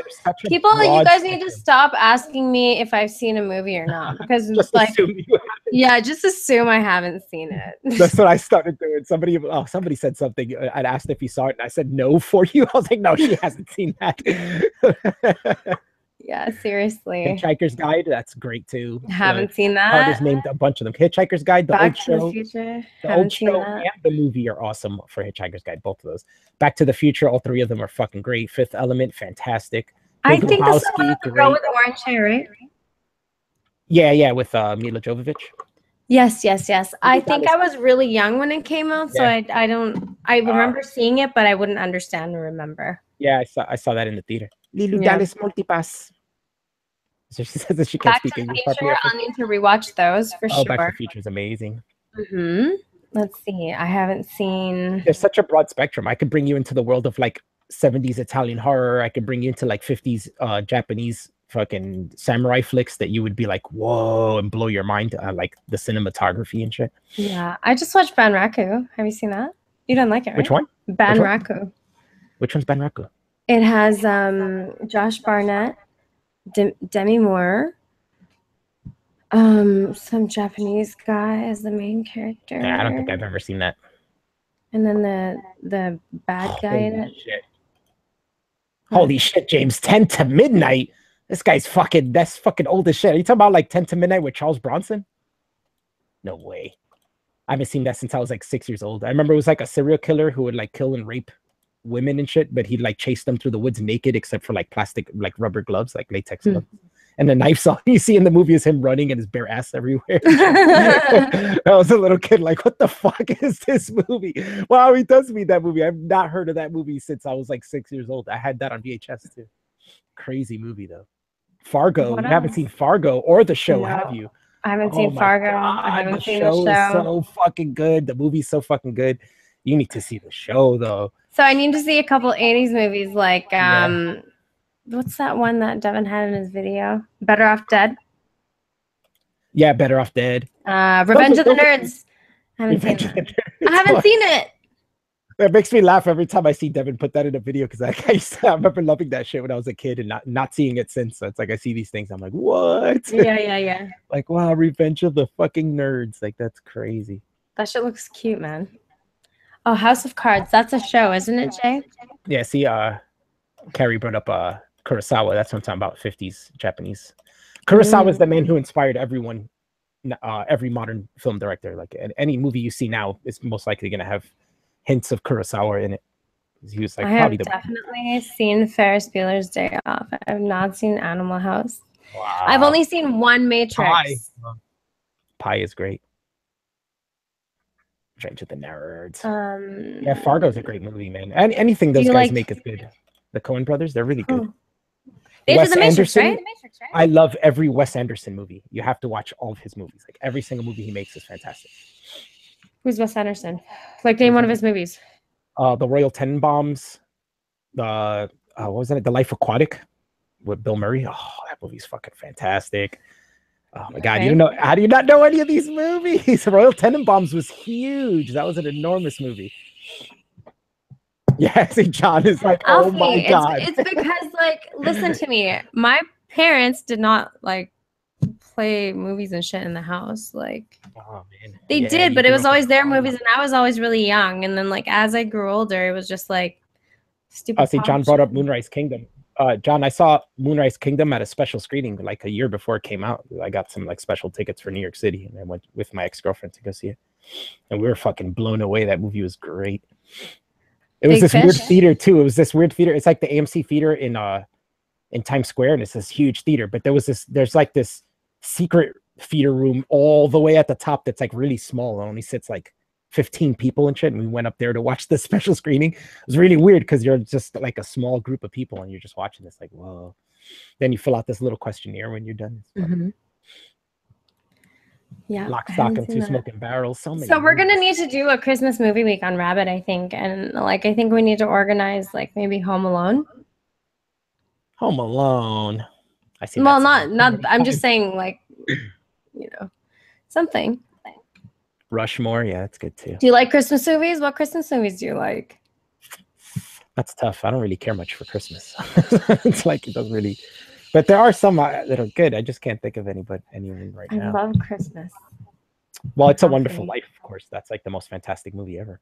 you guys need to stop asking me if I've seen a movie or not, because just like, just assume I haven't seen it. That's what I started doing. Somebody said something. I'd asked if he saw it, and I said no for you. I was like, no, she hasn't seen that. Yeah, seriously. Hitchhiker's Guide, that's great too. Haven't seen that. Artist named a bunch of them. Hitchhiker's Guide, the old show, and the movie are awesome for Hitchhiker's Guide. Both of those. Back to the Future, all three of them are fucking great. Fifth Element, fantastic. I think this is the girl with the orange hair, right? Yeah, with Mila Jovovich. Yes. I think I was really young when it came out, so I remember seeing it, but I wouldn't understand or remember. Yeah, I saw that in the theater. Lilu Dallas Multipass. So she says that she can't speak English. I'll need to rewatch those for sure. Back to the Future is amazing. Let's see. I haven't seen. There's such a broad spectrum. I could bring you into the world of like 70s Italian horror. I could bring you into like 50s Japanese fucking samurai flicks that you would be like, whoa, and blow your mind. Like the cinematography and shit. Yeah, I just watched Banraku. Have you seen that? You don't like it, right? Which one? Banraku. Which one's Banraku? It has Josh Barnett, Demi Moore, some Japanese guy as the main character. Yeah, I don't think I've ever seen that. And then the bad guy in it. Holy shit, James! 10 to Midnight. This guy's that's fucking old as shit. Are you talking about like 10 to Midnight with Charles Bronson? No way. I haven't seen that since I was like 6 years old. I remember it was like a serial killer who would like kill and rape women and shit, but he'd like chase them through the woods naked except for like plastic, like rubber gloves, like latex gloves. And the knife's all you see in the movie is him running and his bare ass everywhere. I was a little kid, like, what the fuck is this movie? Wow, he does me that movie. I've not heard of that movie since I was like 6 years old. I had that on VHS too. Crazy movie though. Fargo. You haven't seen Fargo or the show, have you? I haven't seen Fargo. I haven't seen the show. The show is so fucking good. The movie's so fucking good. You need to see the show though. So I need to see a couple 80s movies like what's that one that Devin had in his video? Better Off Dead? Yeah, Better Off Dead. Revenge of the Nerds. I haven't seen it. I haven't seen it. It makes me laugh every time I see Devin put that in a video because I remember loving that shit when I was a kid and not seeing it since. So it's like I see these things, I'm like, what? Yeah. Like, wow, Revenge of the fucking Nerds. Like, that's crazy. That shit looks cute, man. Oh, House of Cards. That's a show, isn't it, Jay? Yeah, see, Carrie brought up Kurosawa. That's what I'm talking about, 50s Japanese. Kurosawa is the man who inspired everyone, every modern film director. Like, any movie you see now is most likely going to have hints of Kurosawa in it. He was like, I have definitely seen Ferris Bueller's Day Off. I have not seen Animal House. Wow. I've only seen one Matrix. Pi is great. Revenge of the Nerds. Yeah, Fargo's a great movie, man. Anything those guys make is good. The Coen brothers, they're really good. Wes the Matrix, right? I love every Wes Anderson movie. You have to watch all of his movies. Like every single movie he makes is fantastic. Who's Wes Anderson? Like, name one of his movies. The Royal Tenenbaums. What was it? The Life Aquatic with Bill Murray. Oh, that movie's fucking fantastic. Oh my god, you don't know? How do you not know any of these movies? Royal Tenenbaums was huge. That was an enormous movie. Yeah, see, John is like, oh my god. It's because, like, listen to me. My parents did not like play movies and shit in the house. Like, oh man, they did, but it was always their movies, and I was always really young. And then, like, as I grew older, it was just like stupid. Oh, see, John brought up Moonrise Kingdom. John, I saw Moonrise Kingdom at a special screening like a year before it came out. I got some like special tickets for New York City, and I went with my ex-girlfriend to go see it. And we were fucking blown away. That movie was great. It was this weird theater too. It was this weird theater. It's like the AMC theater in Times Square, and it's this huge theater. But there's like this secret theater room all the way at the top that's like really small. It only sits like 15 people and shit, and we went up there to watch the special screening. It was really weird because you're just like a small group of people and you're just watching this, like, whoa. Then you fill out this little questionnaire when you're done. Yeah, Lock, Stock, and Two Smoking Barrels. So we're gonna need to do a Christmas movie week on Rabbit, I think, and like I think we need to organize like maybe Home Alone. Home Alone. I see. Well, not. I'm just saying, like, you know, something. Rushmore, yeah, that's good too. Do you like Christmas movies? What Christmas movies do you like? That's tough. I don't really care much for Christmas. It's like it doesn't really. But there are some that are good. I just can't think of anyone right now. I love Christmas. Well, It's a Wonderful Life, of course. That's like the most fantastic movie ever.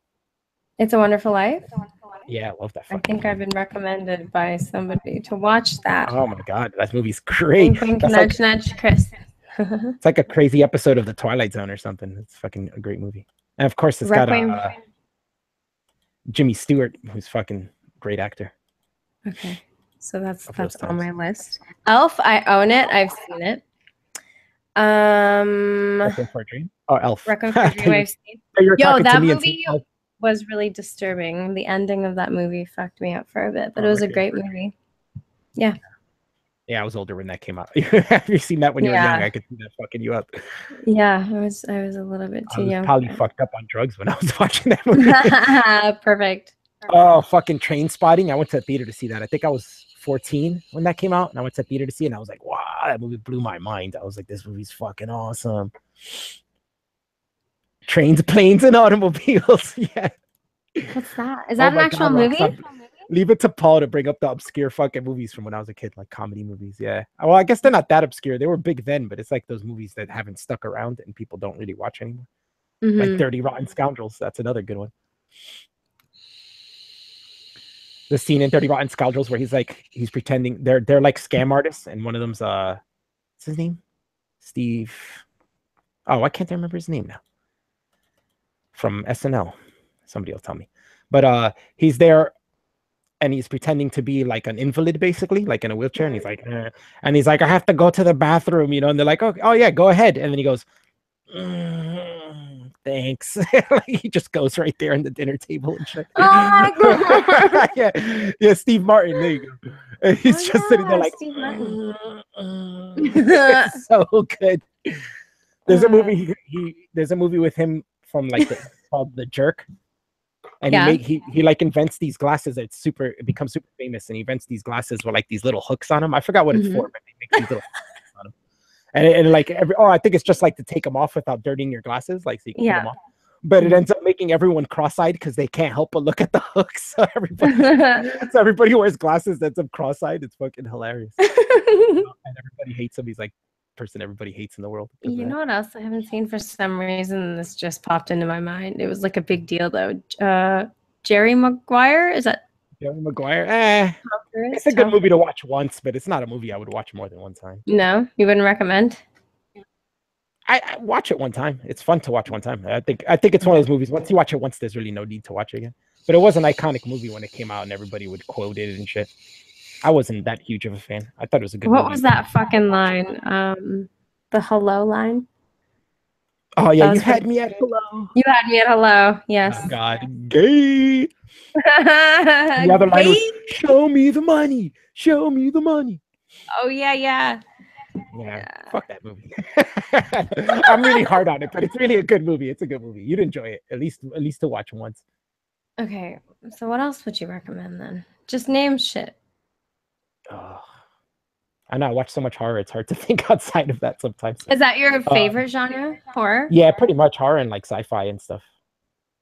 It's a Wonderful Life? Yeah, I love that. I think I've been recommended by somebody to watch that. Oh my god, that movie's great. Nudge, Chris. It's like a crazy episode of The Twilight Zone or something. It's fucking a great movie. And of course, it's got Jimmy Stewart, who's fucking great actor. Okay. So that's on my list. Elf, I own it. I've seen it. Requiem for a Dream? Oh, Elf. Requiem for a Dream, I've seen. Yo, that movie was really disturbing. The ending of that movie fucked me up for a bit, but it was a great movie. Yeah. Yeah, I was older when that came out. Have you seen that when you were young? I could see that fucking you up. Yeah, I was a little bit too young. Probably fucked up on drugs when I was watching that movie. Perfect. Oh, fucking Train Spotting. I went to the theater to see that. I think I was 14 when that came out, and I went to the theater to see it, and I was like, wow, that movie blew my mind. I was like, this movie's fucking awesome. Trains, planes, and automobiles. Yeah. What's that? Is that an actual movie? Leave it to Paul to bring up the obscure fucking movies from when I was a kid, like comedy movies. Yeah. Well, I guess they're not that obscure. They were big then, but it's like those movies that haven't stuck around and people don't really watch anymore. Like Dirty Rotten Scoundrels. That's another good one. The scene in 30 Rotten Scoundrels where he's pretending they're like scam artists, and one of them's what's his name? Steve. Oh, why can't I remember his name now? From SNL. Somebody will tell me. But he's there, and he's pretending to be like an invalid, basically, like in a wheelchair, and he's like, and he's like, I have to go to the bathroom, you know, and they're like, oh yeah, go ahead, and then he goes, thanks. Like, he just goes right there on the dinner table and shit. Oh my god. Yeah, Steve Martin. There you go. And he's just sitting there like, Steve Martin. it's so good. There's a movie. There's a movie with him from like called The Jerk, and he like invents these glasses. It becomes super famous, and he invents these glasses with like these little hooks on them. I forgot what it's for, but they make these little hooks on them. And like I think it's just like to take them off without dirtying your glasses, like so you can put them off. But it ends up making everyone cross-eyed because they can't help but look at the hooks. So everybody who wears glasses ends up cross-eyed. It's fucking hilarious. And everybody hates him. He's like person everybody hates in the world. You know what else I haven't seen for some reason? This just popped into my mind. It was like a big deal though. Jerry Maguire, is that Jerry Maguire? It's a good movie to watch once, but it's not a movie I would watch more than one time. No, you wouldn't recommend? I watch it one time. It's fun to watch one time. I think it's one of those movies. Once you watch it once, there's really no need to watch it again. But it was an iconic movie when it came out, and everybody would quote it and shit. I wasn't that huge of a fan. I thought it was a good movie. What was that fucking line? The hello line? Oh yeah, you had me at hello. You had me at hello. Yes. Oh, God, gay. The other line was, show me the money. Show me the money. Oh yeah. Fuck that movie. I'm really hard on it, but it's really a good movie. It's a good movie. You'd enjoy it at least to watch once. Okay, so what else would you recommend then? Just name shit. I know I watch so much horror. It's hard to think outside of that sometimes. Is that your favorite genre? Horror? Yeah, pretty much horror and like sci-fi and stuff.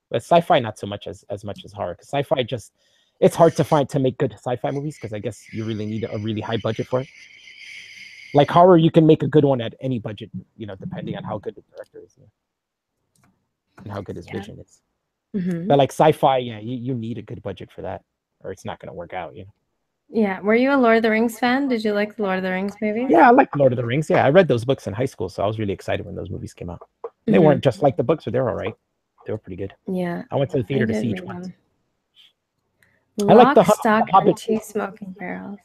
But sci-fi not so much as much as horror. Because sci-fi it's hard to make good sci-fi movies because I guess you really need a really high budget for it. Like horror, you can make a good one at any budget, you know, depending on how good the director is and how good his vision is. Mm-hmm. But like sci-fi, you need a good budget for that, or it's not going to work out, you know. Yeah. Were you a Lord of the Rings fan? Did you like the Lord of the Rings movies? Yeah, I like Lord of the Rings. Yeah, I read those books in high school, so I was really excited when those movies came out. They weren't just like the books, but they were all right. They were pretty good. Yeah. I went to the theater to see each one. I like the Stock and Two Smoking Barrels.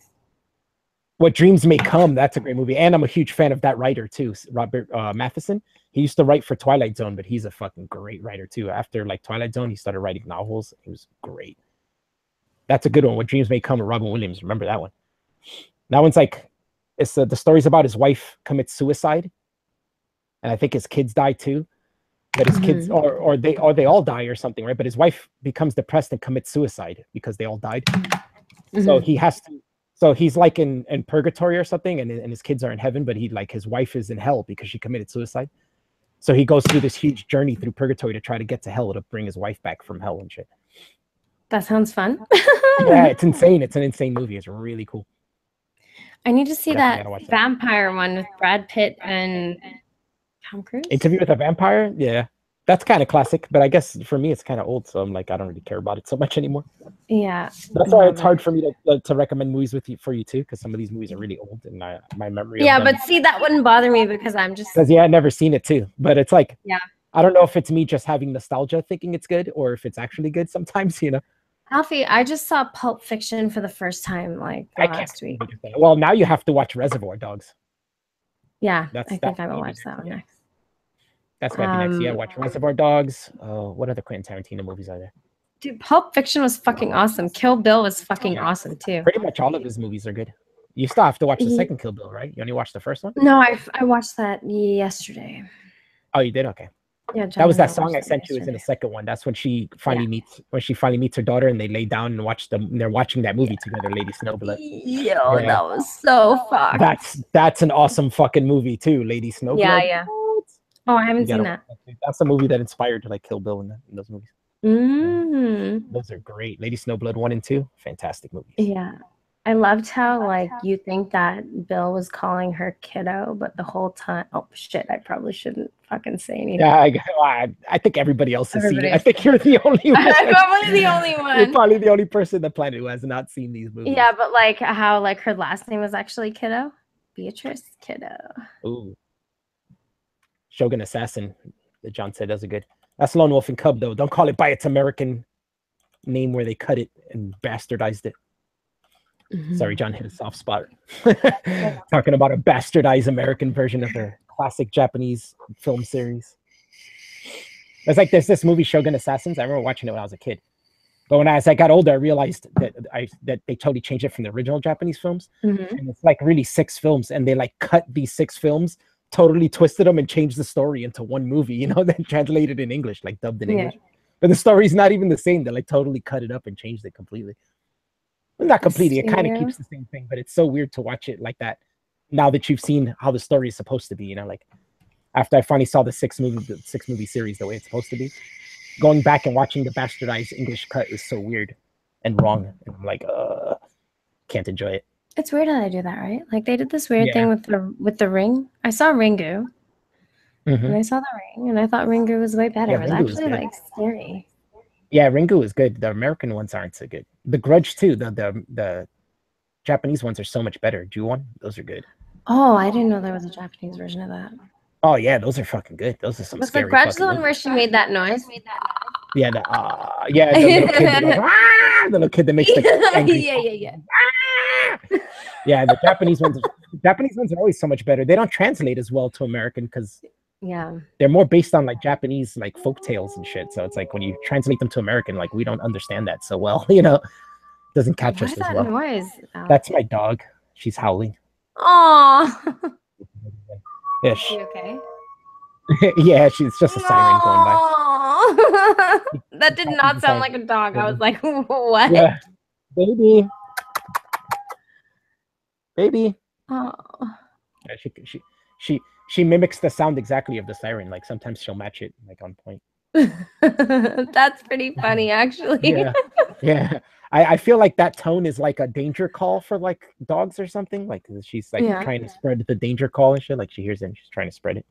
What Dreams May Come, that's a great movie. And I'm a huge fan of that writer too, Robert Matheson. He used to write for Twilight Zone, but he's a fucking great writer too. After like Twilight Zone, he started writing novels. He was great. That's a good one. What Dreams May Come with Robin Williams. Remember that one? That one's like, it's the story's about his wife commits suicide. And I think his kids die too. But his kids, or they all die or something, right? But his wife becomes depressed and commits suicide because they all died. So he has to, so he's like in purgatory or something, and his kids are in heaven, but his wife is in hell because she committed suicide. So he goes through this huge journey through purgatory to try to get to hell to bring his wife back from hell and shit. That sounds fun. Yeah, it's insane. It's an insane movie. It's really cool. I need to see that vampire one with Brad Pitt and Tom Cruise. Interview with a Vampire? Yeah. That's kind of classic, but I guess for me it's kind of old, so I'm like, I don't really care about it so much anymore. Yeah. That's why it's hard for me to recommend movies for you too, because some of these movies are really old and my memory. Yeah, but see, that wouldn't bother me because I'm just. Because I've never seen it too, but it's like, yeah, I don't know if it's me just having nostalgia thinking it's good or if it's actually good sometimes, you know. Alfie, I just saw Pulp Fiction for the first time like last week. Well, now you have to watch Reservoir Dogs. Yeah, I think I will watch that one next. That's gotta be next. Yeah, watch Reservoir Dogs. What other Quentin Tarantino movies are there? Dude, Pulp Fiction was fucking awesome. Kill Bill was fucking awesome too. Pretty much all of his movies are good. You still have to watch the second Kill Bill, right? You only watched the first one? No, I watched that yesterday. Oh, you did? Okay. Yeah, that was that song I sent you. Is in the second one. That's when she finally meets her daughter, and they lay down and watch them. They're watching that movie together, Lady Snowblood. Yo, that was so fucked. That's an awesome fucking movie too, Lady Snowblood. Yeah. Oh, I haven't seen that. That's a movie that inspired like Kill Bill in those movies. Those are great. Lady Snowblood 1 and 2, fantastic movies. Yeah. I loved how like you think that Bill was calling her kiddo, but the whole time, oh shit, I probably shouldn't fucking say anything. Yeah, I think everybody else has seen it. I think you're the only one. I'm probably the only one. You're probably the only person on the planet who has not seen these movies. Yeah, but like how like her last name was actually Kiddo. Beatrice Kiddo. Ooh. Shogun Assassin, that John said does a good. That's Lone Wolf and Cub though. Don't call it by its American name where they cut it and bastardized it. Sorry, John hit a soft spot. Talking about a bastardized American version of a classic Japanese film series. It's like there's this movie Shogun Assassins. I remember watching it when I was a kid. But as I got older, I realized that they totally changed it from the original Japanese films. And it's like really 6 films, and they like cut these 6 films, totally twisted them, and changed the story into one movie, you know, then translated in English, like dubbed in English. But the story's not even the same. They like totally cut it up and changed it completely. Well, not completely. It kind of keeps the same thing, but it's so weird to watch it like that now that you've seen how the story is supposed to be, you know, like after I finally saw the 6 movie series the way it's supposed to be. Going back and watching the bastardized English cut is so weird and wrong. And I'm like, can't enjoy it. It's weird how they do that, right? Like they did this weird thing with the Ring. I saw Ringu, and I saw the Ring, and I thought Ringu was way better. It was actually like scary. Yeah, Ringu is good. The American ones aren't so good. The Grudge too. The Japanese ones are so much better. Ju-on, those are good. Oh, I didn't know there was a Japanese version of that. Oh yeah, those are fucking good. Those are some scary. Was the Grudge the one where she made that noise? Yeah, the little kid that makes the angry yeah. Yeah, the Japanese ones are always so much better. They don't translate as well to American because they're more based on like Japanese like folk tales and shit. So it's like when you translate them to American, like we don't understand that so well, you know. Doesn't catch us as well. Noise? That's my dog. She's howling. Aww. Yeah, Is she okay? Yeah, she's just a siren going by. That did not sound like a dog. I was like, what? Yeah. Baby. Oh. Yeah, she mimics the sound exactly of the siren. Like sometimes she'll match it like on point. That's pretty funny, actually. Yeah. I feel like that tone is like a danger call for like dogs or something. Like she's like trying to spread the danger call and shit. Like she hears it and she's trying to spread it.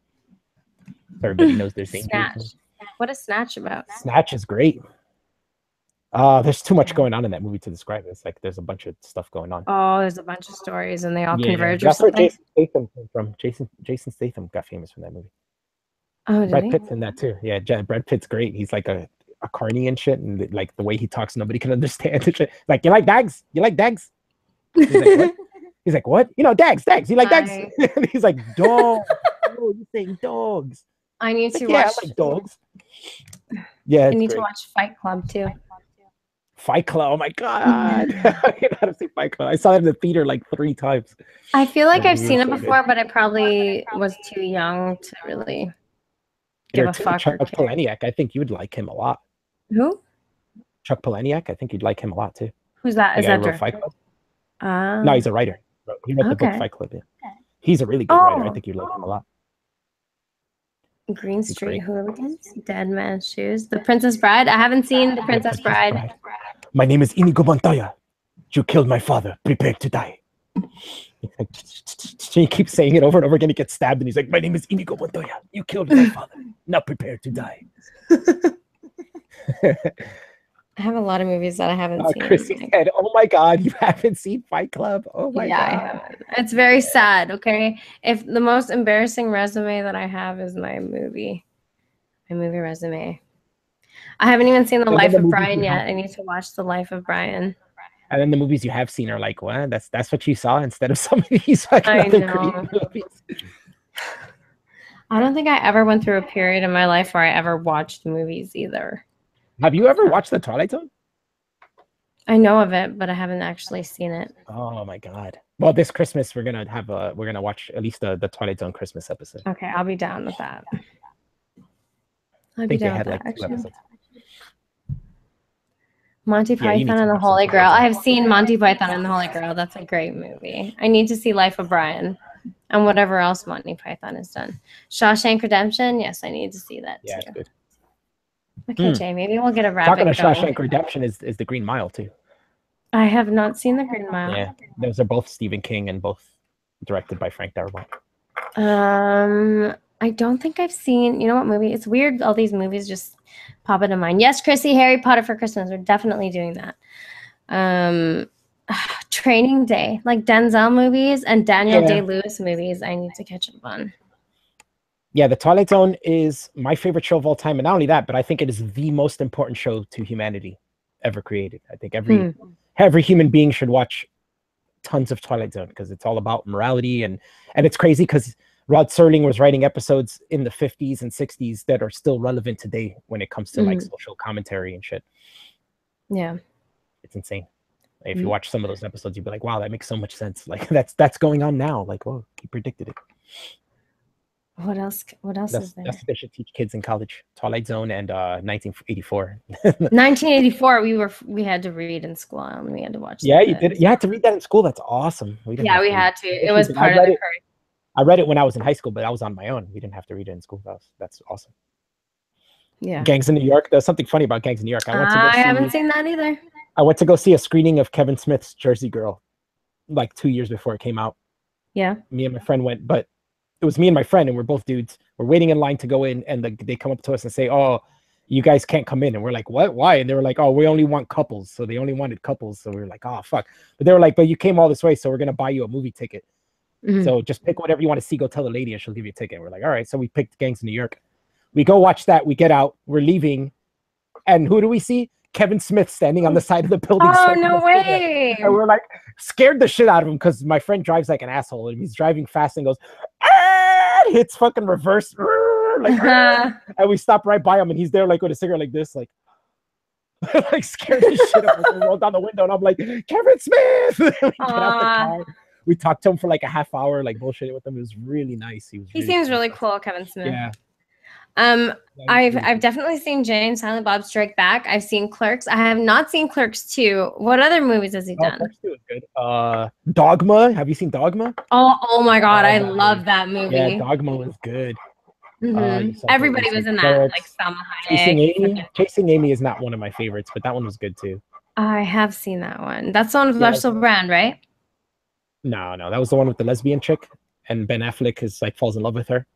So everybody knows there's danger. Snatch. What is Snatch about? Snatch is great. There's too much going on in that movie to describe it. It's like there's a bunch of stuff going on. Oh, there's a bunch of stories and they all converge or that's something. Where Jason Statham came from. Jason Statham got famous from that movie. Oh, Brad Pitt's in that too. Yeah, Brad Pitt's great. He's like a carny and shit, and like the way he talks, nobody can understand and shit. Like, you like dags? You like dags? He's like, what? He's like, what? You know, dags. You like dags? And he's like, dogs. Oh, you're saying dogs. I need to watch. Yeah, I like dogs. Yeah, I need to watch Fight Club too. Fight Club. Oh my god! I gotta see Fight Club. I saw it in the theater like 3 times. I feel like I've seen it before, but I probably was too young to really give a fuck. Chuck Palahniuk. I think you would like him a lot. Who? Chuck Palahniuk. I think you'd like him a lot too. Who's that? Is that wrote Fight Club? No, he's a writer. He wrote the book Fight Club. Yeah. He's a really good writer. I think you'd like him a lot. Green Street Hooligans, Dead Man's Shoes, The Princess Bride. I haven't seen The Princess Bride. My name is Inigo Montoya. You killed my father. Prepare to die. He keeps saying it over and over again. He gets stabbed, and he's like, "My name is Inigo Montoya. You killed my father. Now prepare to die." I have a lot of movies that I haven't seen. Chrissy said, "Oh my god, you haven't seen Fight Club? Oh my god." I haven't. It's very sad. Okay, if the most embarrassing resume that I have is my movie resume. I haven't even seen The Life of Brian yet. I need to watch The Life of Brian. And then the movies you have seen are like, what? That's what you saw instead of some of these fucking other great movies. I don't think I ever went through a period in my life where I ever watched movies either. Have you ever watched The Twilight Zone? I know of it, but I haven't actually seen it. Oh my god! Well, this Christmas we're gonna watch at least the Twilight Zone Christmas episode. Okay, I'll be down with that. I'll be down with that. Like 2 episodes. Monty Python and the Holy Grail. I have seen Monty Python and the Holy Grail. That's a great movie. I need to see Life of Brian and whatever else Monty Python has done. Shawshank Redemption. Yes, I need to see that too. Yeah, it's good. Okay, Jay, maybe we'll get a rabbit. Talking of Shawshank Redemption is The Green Mile too. I have not seen The Green Mile. Yeah, those are both Stephen King and both directed by Frank Darabont. I don't think I've seen. You know what movie? It's weird. All these movies just pop into mind. Yes, Chrissy, Harry Potter for Christmas. We're definitely doing that. Training Day, like Denzel movies and Daniel Day-Lewis movies. I need to catch up on. Yeah, The Twilight Zone is my favorite show of all time, and not only that, but I think it is the most important show to humanity ever created. I think every human being should watch tons of Twilight Zone because it's all about morality and it's crazy because Rod Serling was writing episodes in the 50s and 60s that are still relevant today when it comes to like social commentary and shit. Yeah. It's insane. If you watch some of those episodes, you'd be like, wow, that makes so much sense. Like that's going on now. Like, whoa, he predicted it. What else is there? That's what they should teach kids in college. Twilight Zone and 1984. 1984, we had to read in school and we had to watch. Yeah, you did. You had to read that in school. That's awesome. We had to. It was part of the curriculum. I read it when I was in high school, but I was on my own. We didn't have to read it in school. That's awesome. Yeah. Gangs in New York. There's something funny about Gangs in New York. I haven't seen that either. I went to go see a screening of Kevin Smith's Jersey Girl like 2 years before it came out. Yeah. Me and my friend went, but it was me and my friend, and we're both dudes. We're waiting in line to go in, and they come up to us and say, "Oh, you guys can't come in." And we're like, "What? Why?" And they were like, "Oh, we only want couples." So they only wanted couples. So we were like, "Oh, fuck." But they were like, "But you came all this way, so we're going to buy you a movie ticket. So just pick whatever you want to see. Go tell the lady and she'll give you a ticket." We're like, "All right." So we picked Gangs in New York. We go watch that. We get out. We're leaving. And who do we see? Kevin Smith standing on the side of the building. Oh, no way. And we're like, scared the shit out of him because my friend drives like an asshole. And he's driving fast and goes, ah! Hits fucking reverse. Like, and we stop right by him and he's there like with a cigarette like this, like, like scared the shit out of him. We rolled down the window and I'm like, Kevin Smith. We get out the car. We talked to him for like a half hour, like bullshitting with him. It was really nice. He seems really cool, Kevin Smith. Yeah. I've definitely seen Jay and Silent Bob Strike Back. I've seen Clerks. I have not seen Clerks 2. What other movies has he done? Clerks 2 is good. Dogma. Have you seen Dogma? Oh my god, I love that movie. Yeah, Dogma was good. Everybody was in that, like Salma Hayek. Chasing Amy is not one of my favorites, but that one was good too. I have seen that one. That's the one with Russell Brand, right? No, that was the one with the lesbian chick, and Ben Affleck is like falls in love with her.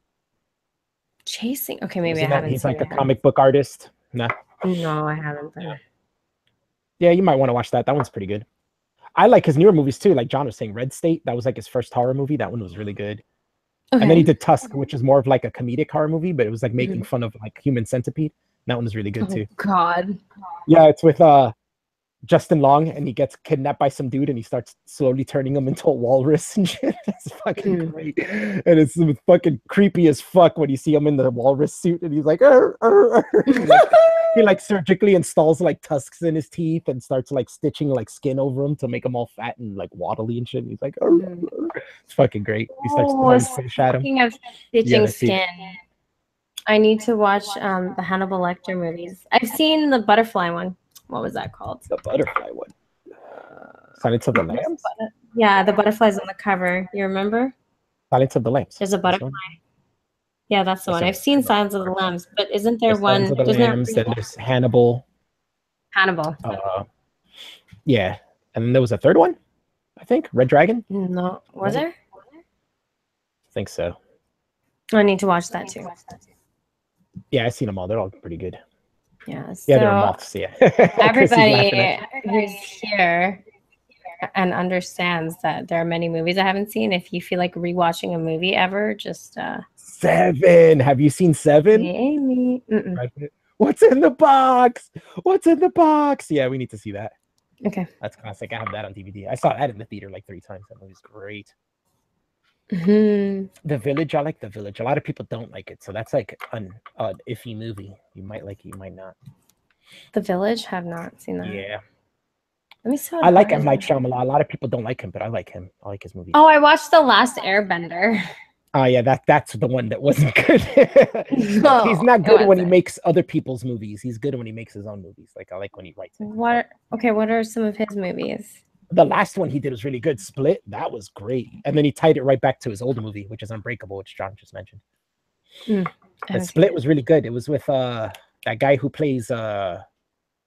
Chasing. Okay, maybe I haven't. He's like a comic book artist. No, I haven't. Yeah, you might want to watch that. That one's pretty good. I like his newer movies too. Like John was saying, Red State. That was like his first horror movie. That one was really good. Okay. And then he did Tusk, which is more of like a comedic horror movie, but it was like making fun of like Human Centipede. That one was really good too. God. Yeah, it's with Justin Long, and he gets kidnapped by some dude, and he starts slowly turning him into a walrus and shit. That's fucking great, and it's fucking creepy as fuck when you see him in the walrus suit, and he's like, arr, arr, arr. He like surgically installs like tusks in his teeth and starts like stitching like skin over him to make him all fat and like waddly and shit. And he's like, arr, arr. It's fucking great. He starts throwing fish at him. Speaking of stitching skin, I need to watch the Hannibal Lecter movies. I've seen the butterfly one. What was that called? The butterfly one. Silence of the Lambs? Yeah, the butterfly's on the cover. You remember? Silence of the Lambs. There's a butterfly. Yeah, that's the one. I've seen Silence of the Lambs, but isn't there one? Silence of the Lambs, then there's Hannibal. Yeah. And then there was a third one, I think. Red Dragon? No. Was there? I think so. I need to watch that too. Yeah, I've seen them all. They're all pretty good. Yeah, so they're moths, yeah. Everybody who's here and understands that there are many movies I haven't seen. If you feel like rewatching a movie ever, just Seven. Have you seen Seven? AImee. What's in the box? What's in the box? Yeah, we need to see that. Okay. That's classic. I have that on DVD. I saw that in the theater like 3 times. That movie's great. The Village. I like The Village. A lot of people don't like it, so that's like an iffy movie. You might like it, you might not. The Village. Have not seen that. Yeah. Let me see. I like M. Night Shyamalan. A lot of people don't like him, but I like him. I like his movies. Oh, I watched The Last Airbender. Oh yeah, that's the one that wasn't good. No, he's not good when he makes other people's movies. He's good when he makes his own movies. Like I like when he writes. What? Okay, what are some of his movies? The last one he did was really good. Split, that was great. And then he tied it right back to his older movie, which is Unbreakable, which John just mentioned. And Split was really good. It was with that guy who plays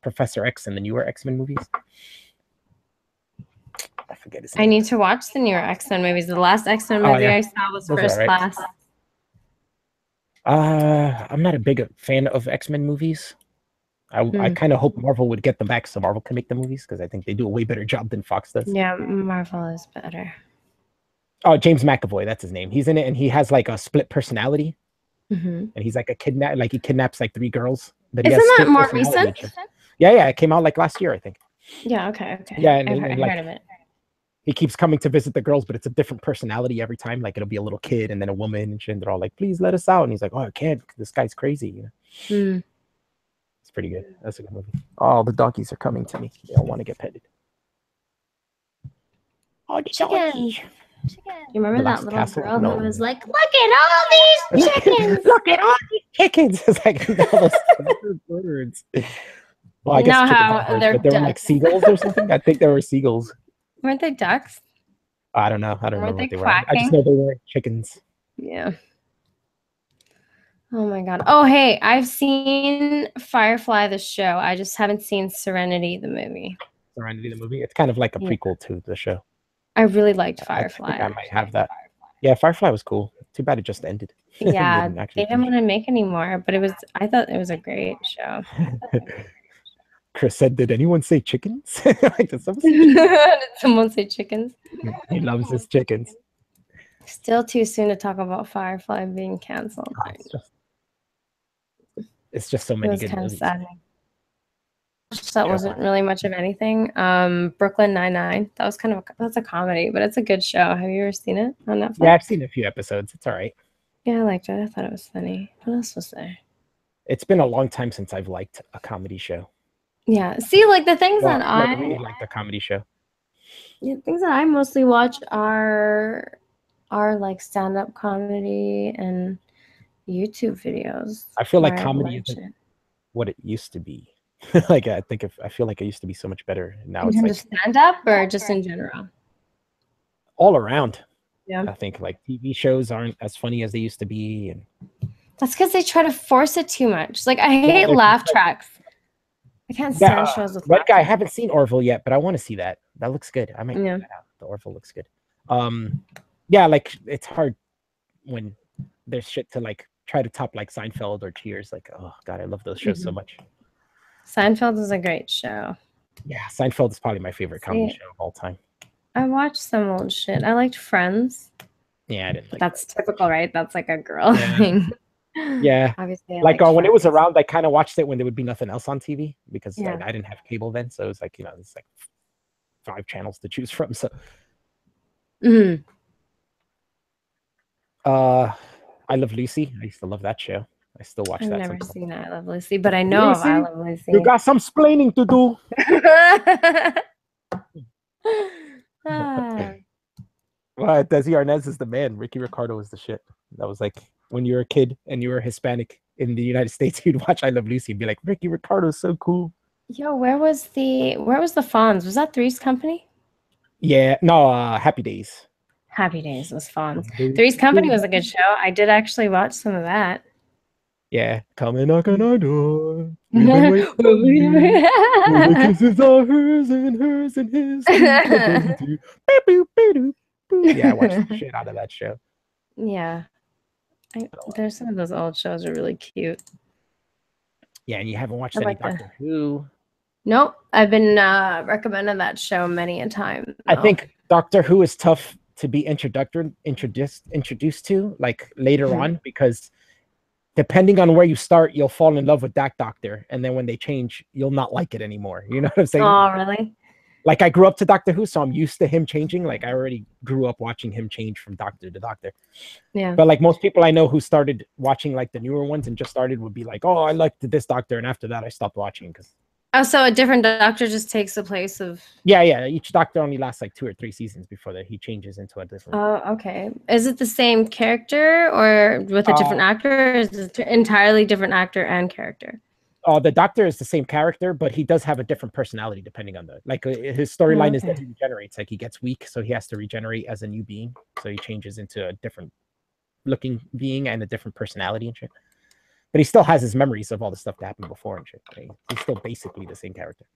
Professor X in the newer X-Men movies. I forget his name. I need to watch the newer X-Men movies. The last X-Men movie I saw was First Class. I'm not a big fan of X-Men movies. I kind of hope Marvel would get them back so Marvel can make the movies because I think they do a way better job than Fox does. Yeah, Marvel is better. Oh, James McAvoy, that's his name. He's in it, and he has like a split personality. And he's like he kidnaps like 3 girls. But isn't that more recent? Yeah, it came out like last year, I think. Yeah, okay. Yeah, I've heard of it. he keeps coming to visit the girls, but it's a different personality every time. Like it'll be a little kid and then a woman and shit. And they're all like, "Please let us out." And he's like, "Oh, I can't. This guy's crazy." You know? It's pretty good. That's a good movie. Oh, the doggies are coming to me. They all want to get petted. Oh, the Chickens. Chicken. You remember that little girl who was like, "Look at all these chickens! Look at all these chickens!" It's like all those birds. Well, I guess chickens are birds, but they were like seagulls or something. I think they were seagulls. Weren't they ducks? I don't know. I don't know what they were. Quacking? I just know they were chickens. Yeah. Oh my god. Oh, hey, I've seen Firefly the show. I just haven't seen Serenity the movie. Serenity the movie? It's kind of like a prequel to the show. I really liked Firefly. I think I might have that. Yeah, Firefly was cool. Too bad it just ended. Yeah, they didn't want to make anymore, but I thought it was a great show. Chris said, "Did anyone say chickens?" Like, did someone say chickens? He loves his chickens. Still too soon to talk about Firefly being canceled. It's just so many good movies. Saddening. That wasn't really much of anything. Brooklyn Nine-Nine. That's a comedy, but it's a good show. Have you ever seen it on Netflix? Yeah, I've seen a few episodes. It's all right. Yeah, I liked it. I thought it was funny. What else was there? It's been a long time since I've liked a comedy show. Yeah. See, like the things that I really like the comedy show. Yeah, things that I mostly watch are like stand-up comedy and YouTube videos. I feel like comedy isn't what it used to be. Like I feel like it used to be so much better. Now it's like stand-up or just in general? All around. Yeah. I think like TV shows aren't as funny as they used to be, and that's because they try to force it too much. Like I hate laugh tracks. I can't stand shows with Red Guy. I haven't seen Orville yet, but I want to see that. That looks good. I might check that out. The Orville looks good. Yeah, like it's hard when there's shit to like try to top like Seinfeld or Cheers. Like, oh god, I love those shows so much. Seinfeld is a great show. Yeah, Seinfeld is probably my favorite comedy show of all time. I watched some old shit. I liked Friends. Yeah, I didn't like that's typical, right? That's like a girl thing. Yeah. Obviously, like when it was around, I kind of watched it when there would be nothing else on TV because I didn't have cable then. So it was like, it's like 5 channels to choose from. So I Love Lucy. I used to love that show. I still watch that. I've never seen I Love Lucy, but I know of I Love Lucy. You got some splaining to do. Well, Desi Arnaz is the man. Ricky Ricardo is the shit. That was like when you were a kid and you were Hispanic in the United States, you'd watch I Love Lucy and be like, Ricky Ricardo is so cool. Yo, where was the Fonz? Was that Three's Company? Yeah, no, Happy Days. Happy Days was Fonz. Three's Company was a good show. I did actually watch some of that. Yeah, come and knock on our door. The kisses are hers and his. Yeah, I watched the shit out of that show. Yeah. There's some of those old shows are really cute. Yeah, and you haven't watched any Doctor Who. Nope. I've been recommended that show many a time. I think Doctor Who is tough to be introduced to like later on, because depending on where you start, you'll fall in love with that doctor, and then when they change, you'll not like it anymore. You know what I'm saying? Oh, really? Like I grew up to Doctor Who, so I'm used to him changing. Like I already grew up watching him change from doctor to doctor. Yeah. But like most people I know who started watching like the newer ones and just started would be like, oh, I liked this doctor, and after that I stopped watching because. Oh, so a different doctor just takes the place of. Yeah. Each doctor only lasts like 2 or 3 seasons before that he changes into a different. Oh, okay. Is it the same character or with a different actor? Or is it entirely different actor and character? The doctor is the same character, but he does have a different personality depending on his storyline is that he regenerates. Like he gets weak, so he has to regenerate as a new being. So he changes into a different looking being and a different personality and shit. But he still has his memories of all the stuff that happened before and shit. He's still basically the same character.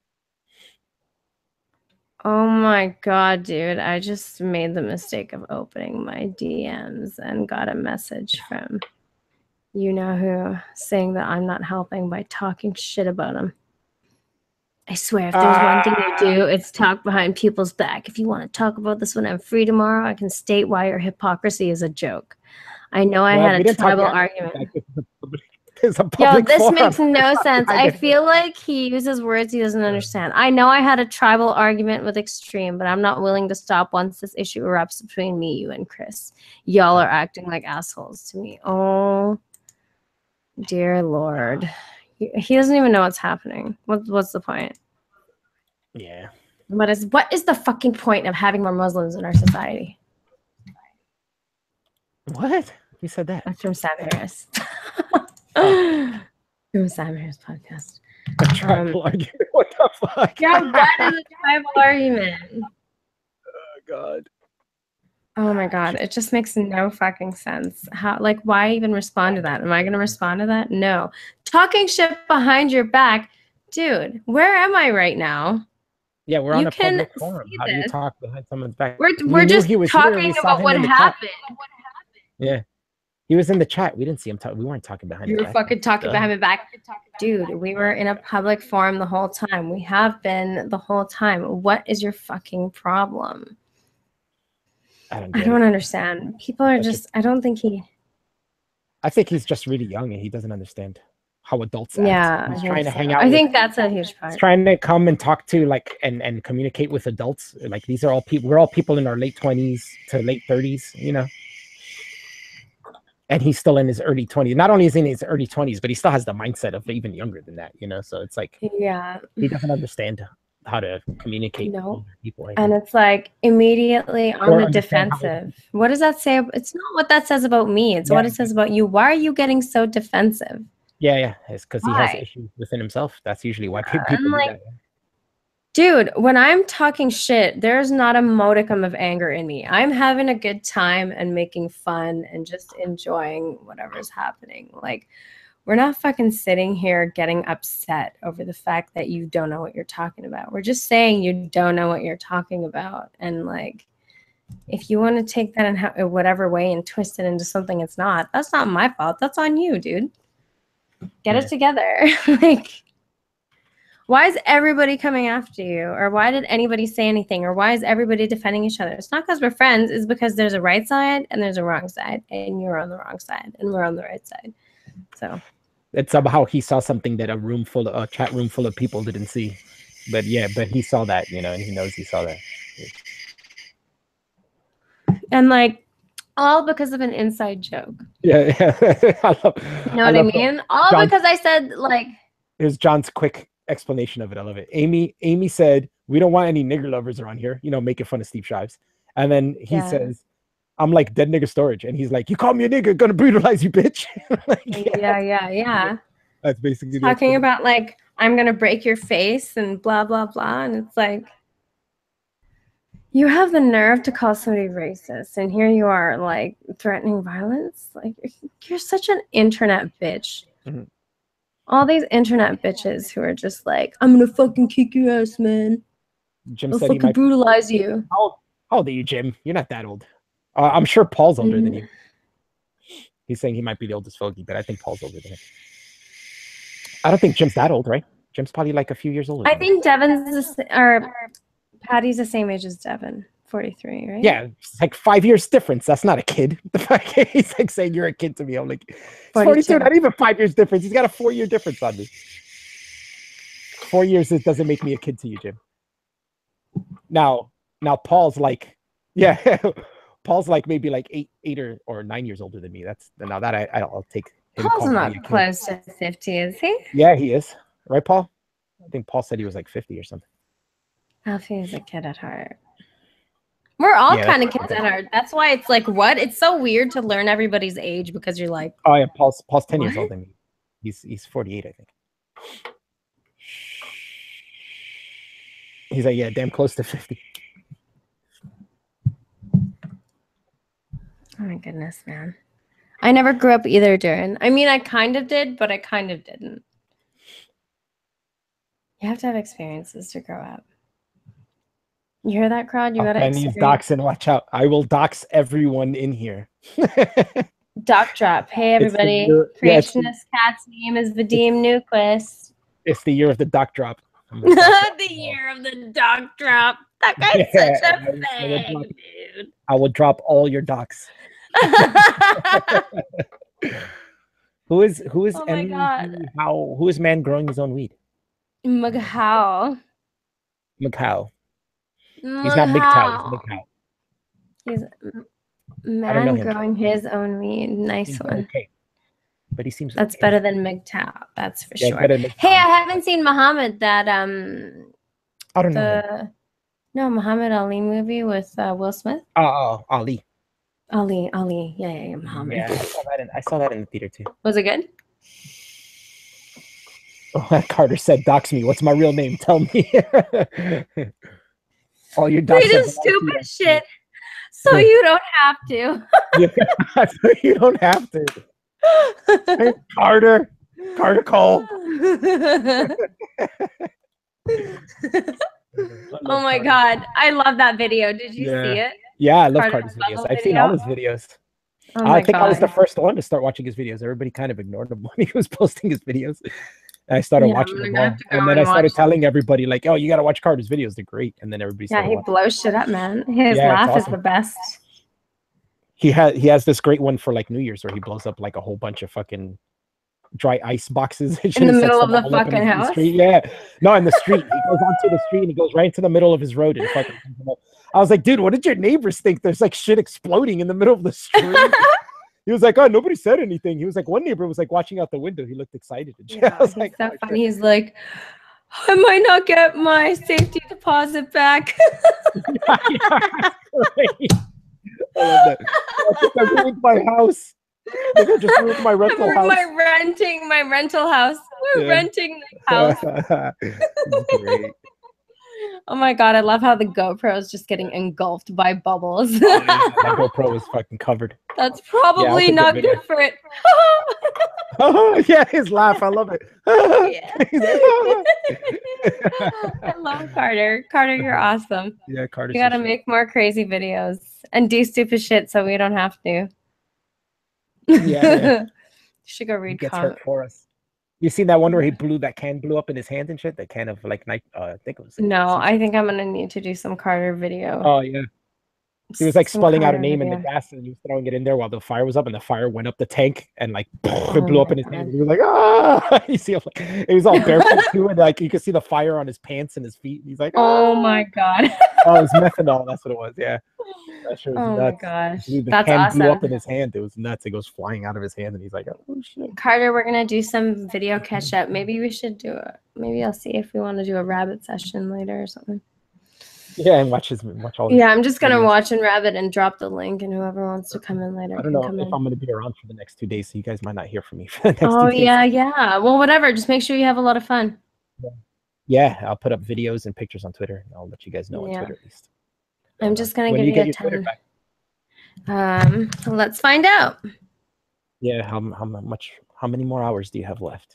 Oh my god, dude. I just made the mistake of opening my DMs and got a message from you know who saying that I'm not helping by talking shit about him. I swear, if there's one thing you do, it's talk behind people's back. If you want to talk about this when I'm free tomorrow, I can state why your hypocrisy is a joke. I know I had a tribal argument. There's a Yo, public this forum. makes no sense. I feel like he uses words he doesn't understand. I know I had a tribal argument with Extreme, but I'm not willing to stop once this issue erupts between me, you, and Chris. Y'all are acting like assholes to me. Oh, dear Lord. He doesn't even know what's happening. What's the point? Yeah. What is the fucking point of having more Muslims in our society? What? Who said that? That's from Sam Harris. From Sam Harris podcast. A tribal argument? What the fuck? Yeah, what is a tribal argument? Oh God. Oh my God, it just makes no fucking sense. How, like, why even respond to that? Am I gonna respond to that? No. Talking shit behind your back, dude, where am I right now? Yeah, we're on a public forum. How do you talk behind someone's back? We're just talking about what happened. Yeah. He was in the chat. We didn't see him talk. We weren't talking behind his back. You were fucking talking behind my back. Dude, we were in a public forum the whole time. We have been the whole time. What is your fucking problem? I don't understand. People are just, I don't think I think he's just really young and he doesn't understand how adults act. Yeah. He's trying to hang out. I think that's a huge part. He's trying to come and talk to like and communicate with adults. Like these are all people. We're all people in our late 20s to late 30s, you know. And he's still in his early 20s. Not only is he in his early 20s, but he still has the mindset of even younger than that, you know. So it's like, yeah, he doesn't understand how to communicate with people. And it's like immediately on the defensive. What does that say? It's not what that says about me. It's what it says about you. Why are you getting so defensive? Yeah, it's because he has issues within himself. That's usually why people do that. Dude, when I'm talking shit, there's not a modicum of anger in me. I'm having a good time and making fun and just enjoying whatever's happening. Like, we're not fucking sitting here getting upset over the fact that you don't know what you're talking about. We're just saying you don't know what you're talking about. And like, if you want to take that in whatever way and twist it into something it's not, that's not my fault. That's on you, dude. Get it together. Like, why is everybody coming after you? Or why did anybody say anything? Or why is everybody defending each other? It's not because we're friends. It's because there's a right side and there's a wrong side. And you're on the wrong side and we're on the right side. So it's somehow he saw something that a chat room full of people didn't see. But yeah, but he saw that, you know, and he knows he saw that. And like, all because of an inside joke. Yeah. You know what I mean? All because I said, like, here's John's quick explanation of it. I love it. AImee said, we don't want any nigger lovers around here, you know, making fun of Steve Shives. And then he says, I'm like dead nigger storage. And he's like, you call me a nigger, gonna brutalize you, bitch. Like, yeah. That's basically talking about like, I'm gonna break your face and blah, blah, blah. And it's like, you have the nerve to call somebody racist, and here you are, like, threatening violence. Like, you're such an internet bitch. Mm-hmm. All these internet bitches who are just like, I'm gonna fucking kick your ass, man. Jim I'll fucking brutalize you. How old are you, Jim? You're not that old. I'm sure Paul's older than you. He's saying he might be the oldest fogey, but I think Paul's older than him. I don't think Jim's that old, right? Jim's probably like a few years older. I think Devin's Patty's the same age as Devin, 43, right? Yeah, it's like 5 years difference. That's not a kid. The fact he's like saying you're a kid to me. I'm like, 42, not even 5 years difference. He's got a 4-year difference on me. 4 years, it doesn't make me a kid to you, Jim. Now Paul's like, yeah, Paul's like maybe like 8 or 9 years older than me. Now that I'll take him. Paul's not close to 50, is he? Yeah, he is. Right, Paul? I think Paul said he was like 50 or something. Alfie is a kid at heart. We're all kind of kids at heart. That's why it's like, what? It's so weird to learn everybody's age because you're like, oh yeah, Paul's 10 years older than me. He's 48, I think. He's like, yeah, damn close to 50. Oh my goodness, man. I never grew up either, Darren. I mean, I kind of did, but I kind of didn't. You have to have experiences to grow up. You hear that, crowd? You gotta. And he's doxing. Watch out! I will dox everyone in here. Doc drop. Hey everybody! Creationist Cat's name is Vadim Newquist. It's the year of the doc drop. The year of the doc drop. That guy's such a fag, dude. I will drop all your docs. Who is Oh my god. MG how who is man growing his own weed? McHow. McHow. He's not MGTOW, he's McHow. McHow. He's I don't know man him. growing his own weed. Nice Seems one. okay, but he seems That's okay. better than MGTOW, that's for Yeah, it's sure. better than Hey, MGTOW. I haven't seen Muhammad, that I don't know him. Muhammad Ali movie with Will Smith. Oh, Ali. Ali. Yeah, Muhammad. Yeah, I saw that in the theater too. Was it good? Oh, Carter said, "Dox me. What's my real name? Tell me." All your They docs do have stupid shit, so you don't have to. Yeah, so you don't have to. Hey, Carter Cole. Oh my god, I love that video. Did you see it? Yeah, I love Carter's Carter's videos. puzzle I've seen all video. his videos. Oh I my think I was the god. first one to start watching his videos. Everybody kind of ignored him when he was posting his videos. I started watching them all, and then I started telling everybody like, "Oh, you got to watch Carter's videos; they're great." And then everybody started he watching. blows shit up, man. His Yeah, it's laugh is awesome. the best. He has this great one for like New Year's where he blows up like a whole bunch of fucking dry ice boxes In the middle of the fucking house. Street. Yeah, no, in the street. He goes onto the street and he goes right into the middle of his road and fucking. I was like, dude, what did your neighbors think? There's like shit exploding in the middle of the street. He was like, oh, nobody said anything. He was like, one neighbor was like watching out the window. He looked excited. Yeah, I was like, so funny. He's like, I might not get my safety deposit back. I love that. I ruined my house. I just ruined my rental house. My rental house. We're renting the house. Great. Oh my god, I love how the GoPro is just getting engulfed by bubbles. My GoPro is fucking covered. That's probably not good for it. Oh yeah, his laugh. I love it. I love Carter. Carter, you're awesome. Yeah, Carter. You gotta make more crazy videos and do stupid shit so we don't have to. Yeah. Should go read Gets hurt for us. You seen that one where he that can blew up in his hand and shit? That can of like night. I think it was. No, I think I'm gonna need to do some Carter video. Oh yeah. He was like spelling out a name in the gas and he was throwing it in there while the fire was up, and the fire went up the tank and like it blew up in his hand. He was like, ah! You see, like, it was all barefoot too, and like you could see the fire on his pants and his feet. And he's like, oh my god. Oh, it was methanol. That's what it was. Yeah. That shit was nuts. My gosh. The can blew up in his hand. It was nuts. It goes flying out of his hand, and he's like, oh shit. Carter, we're gonna do some video catch up. Maybe we should do it. Maybe I'll see if we want to do a rabbit session later or something. Yeah, and watch all. Yeah, I'm just gonna watch and rabbit and drop the link, and whoever wants to come in later. I don't know if I'm gonna be around for the next 2 days, so you guys might not hear from me for the next 2 days. Yeah. Well, whatever. Just make sure you have a lot of fun. Yeah, I'll put up videos and pictures on Twitter. I'll let you guys know on Twitter at least. I'm just gonna give you a 10. Let's find out. Yeah, how many more hours do you have left?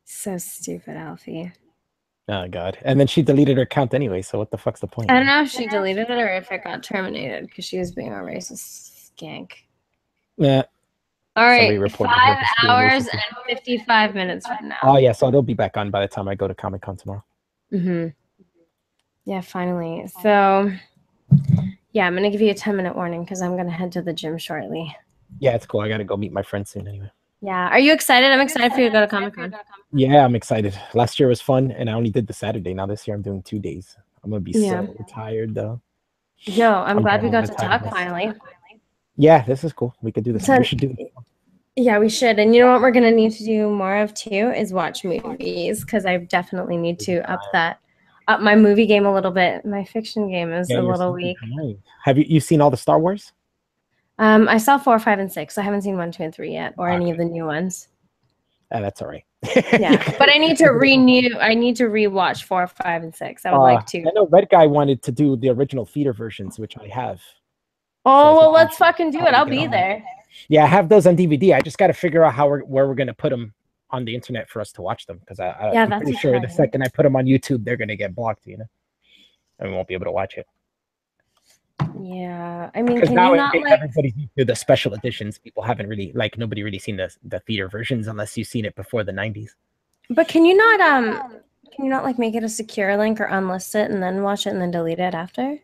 So stupid, Alfie. Oh god. And then she deleted her account anyway, so what the fuck's the point? I don't know if she deleted it or if it got terminated because she was being a racist skank. Yeah. All right, 5 hours and 55 minutes from now. Oh yeah, so it'll be back on by the time I go to Comic-Con tomorrow. Yeah, finally. So yeah, I'm gonna give you a 10-minute warning because I'm gonna head to the gym shortly. Yeah, it's cool. I gotta go meet my friends soon anyway. Yeah. Are you excited? I'm excited for you to go to Comic-Con. Yeah, I'm excited. Last year was fun, and I only did the Saturday. Now this year I'm doing 2 days. I'm gonna be so tired though. Yo, I'm glad we got to talk finally. Yeah, this is cool. We could do this. We should do this. Yeah, we should. And you know what we're gonna need to do more of too is watch movies because I definitely need to up my movie game a little bit. My fiction game is a little weak. Have you seen all the Star Wars? I saw 4, 5, and 6. I haven't seen 1, 2, and 3 yet, or any of the new ones. That's all right. Yeah, but I need to rewatch 4, 5, and 6. I would like to. I know Red Guy wanted to do the original theater versions, which I have. Oh, well, let's fucking do it. I'll be there. Yeah, I have those on DVD. I just got to figure out where we're gonna put them on the internet for us to watch them because I'm pretty sure the second I put them on YouTube, they're gonna get blocked, and we won't be able to watch it. Yeah, I mean, because now everybody's used to the special editions. People haven't really nobody really seen the theater versions unless you've seen it before the 90s. But can you not like make it a secure link or unlist it and then watch it and then delete it after?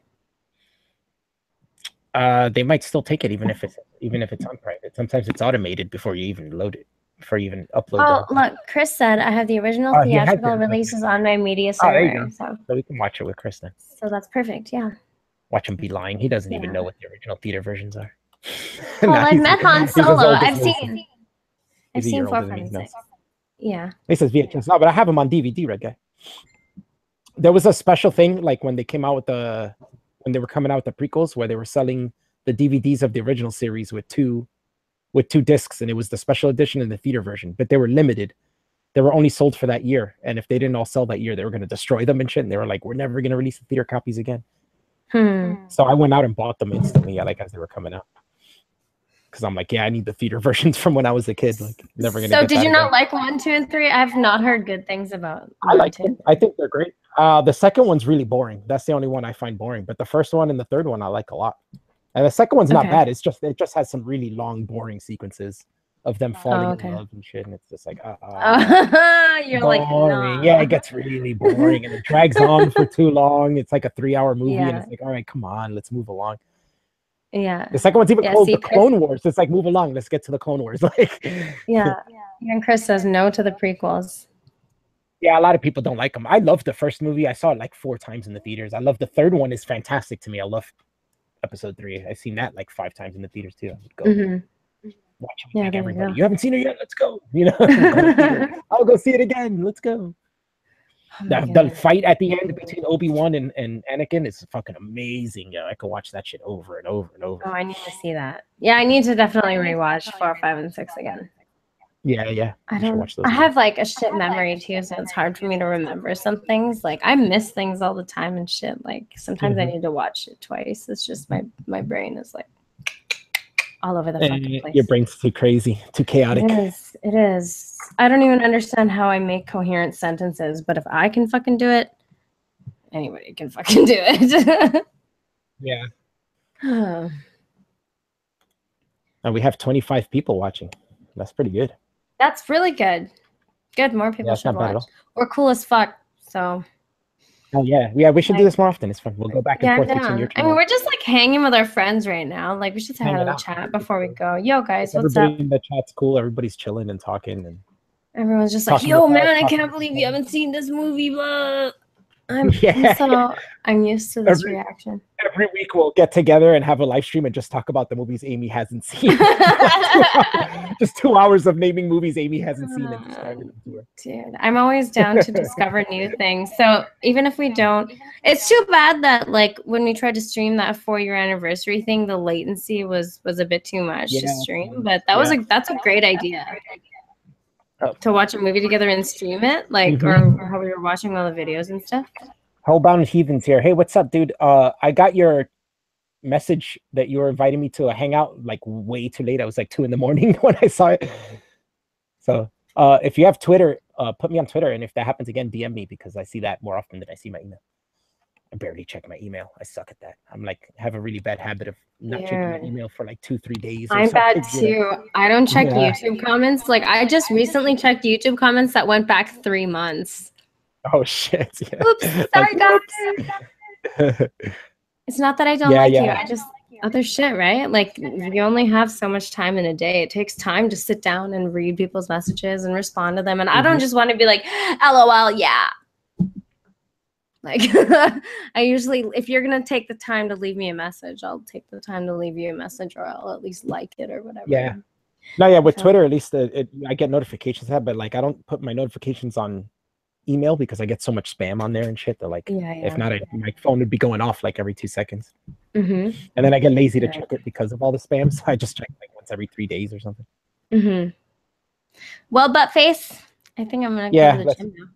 They might still take it even if it's on private. Sometimes it's automated before you even load it, before you even upload the Oh, whole thing. look, Chris said I have the original He has theatrical it. releases on my media Oh, there you server. go. So we can watch it with Chris then. So that's perfect. Yeah. Watch him be lying. He doesn't even know what the original theater versions are. Well, I've met Han Solo. I've seen 4, 5, and 6. Yeah. He says VHS. No, but I have him on DVD, Red Guy. There was a special thing, like when they came out with when they were coming out with the prequels, where they were selling the DVDs of the original series with two discs, and it was the special edition and the theater version, but they were limited. They were only sold for that year, and if they didn't all sell that year, they were going to destroy them and shit. And they were like, "We're never going to release the theater copies again." So I went out and bought them instantly, like as they were coming out, because I'm like, yeah, I need the theater versions from when I was a kid. Like, never gonna. So did you not like 1, 2, and 3? I've not heard good things about. I like them. I think they're great. The second one's really boring. That's the only one I find boring. But the first one and the third one I like a lot. And the second one's not bad. It just has some really long, boring sequences of them falling in love and shit, and it's just like, you're boring. like, nah. Yeah, it gets really boring, and it drags on for too long. It's like a 3-hour movie, and it's like, all right, come on, let's move along. Yeah. The second one's even called the Clone Wars. It's like, move along, let's get to the Clone Wars. Like, yeah. And Chris says no to the prequels. Yeah, a lot of people don't like them. I love the first movie. I saw it like 4 times in the theaters. I love the third one. Is fantastic to me. I love episode 3. I've seen that like 5 times in the theaters too. I would go watch it with everybody. You haven't seen it yet? Let's go. You know, I'll go see it again. Let's go. The fight at the end between Obi-Wan and Anakin is fucking amazing. Yeah, I could watch that shit over and over and over. Oh, I need to see that. Yeah, I need to definitely rewatch 4, 5, and 6 again. Yeah. I have like a shit memory too, so it's hard for me to remember some things. Like I miss things all the time and shit. Like sometimes I need to watch it twice. It's just my brain is like all over the fucking place. Your brain's too crazy, too chaotic. It is. I don't even understand how I make coherent sentences, but if I can fucking do it, anybody can fucking do it. Yeah. And we have 25 people watching. That's pretty good. That's really good. Good, more people should watch. We're cool as fuck, so. Oh yeah, we should do this more often. It's fun. We'll go back and forth between your channel. I mean, we're just like hanging with our friends right now. Like we should have a little chat before we go. Yo, guys, what's up? Everybody in the chat's cool. Everybody's chilling and talking, and everyone's just like, "Yo, man, I can't believe you haven't seen this movie." Blah. I'm used to this reaction. Every week we'll get together and have a live stream and just talk about the movies AImee hasn't seen. Just 2 hours of naming movies AImee hasn't seen and describing them to her. Dude, I'm always down to discover new things. So even if we don't, it's too bad that like when we tried to stream that 4-year anniversary thing, the latency was a bit too much to stream. But that that's a great idea. To watch a movie together and stream it, like, or how we were watching all the videos and stuff. Hellbound Heathens here. Hey, what's up, dude? I got your message that you were inviting me to a hangout like way too late. I was like 2 in the morning when I saw it. So if you have Twitter, put me on Twitter, and if that happens again, DM me because I see that more often than I see my email. I barely check my email. I suck at that. I'm like, have a really bad habit of not checking my email for like 2-3 days. I'm bad too. I don't check YouTube comments. Like I just recently checked YouTube comments that went back 3 months. Oh shit. Yeah. Oops, sorry guys. It's not that I don't like you. I just other shit, right? Like you only have so much time in a day. It takes time to sit down and read people's messages and respond to them. And I don't just want to be like, LOL, yeah. Like I usually, if you're gonna take the time to leave me a message, I'll take the time to leave you a message, or I'll at least like it or whatever. Yeah. No, yeah. With Twitter, at least I get notifications, but like I don't put my notifications on email because I get so much spam on there and shit. That like, if not, my phone would be going off like every 2 seconds. And then I get lazy to check it because of all the spam, so I just check like once every 3 days or something. Well, butt face, I think I'm gonna go to the gym now.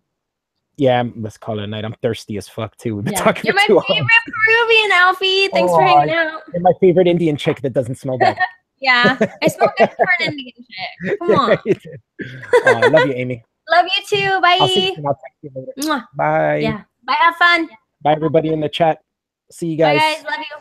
Yeah, let's call it a night. I'm thirsty as fuck too. We've been talking You're my favorite Peruvian, Alfie. Thanks for hanging out. You're my favorite Indian chick that doesn't smell bad. Yeah, I smell good for an Indian chick. Come on. I love you, AImee. Love you too. Bye. I'll see you and I'll text you later. Bye. Yeah. Bye. Have fun. Bye, everybody in the chat. See you guys. Bye, guys. Love you.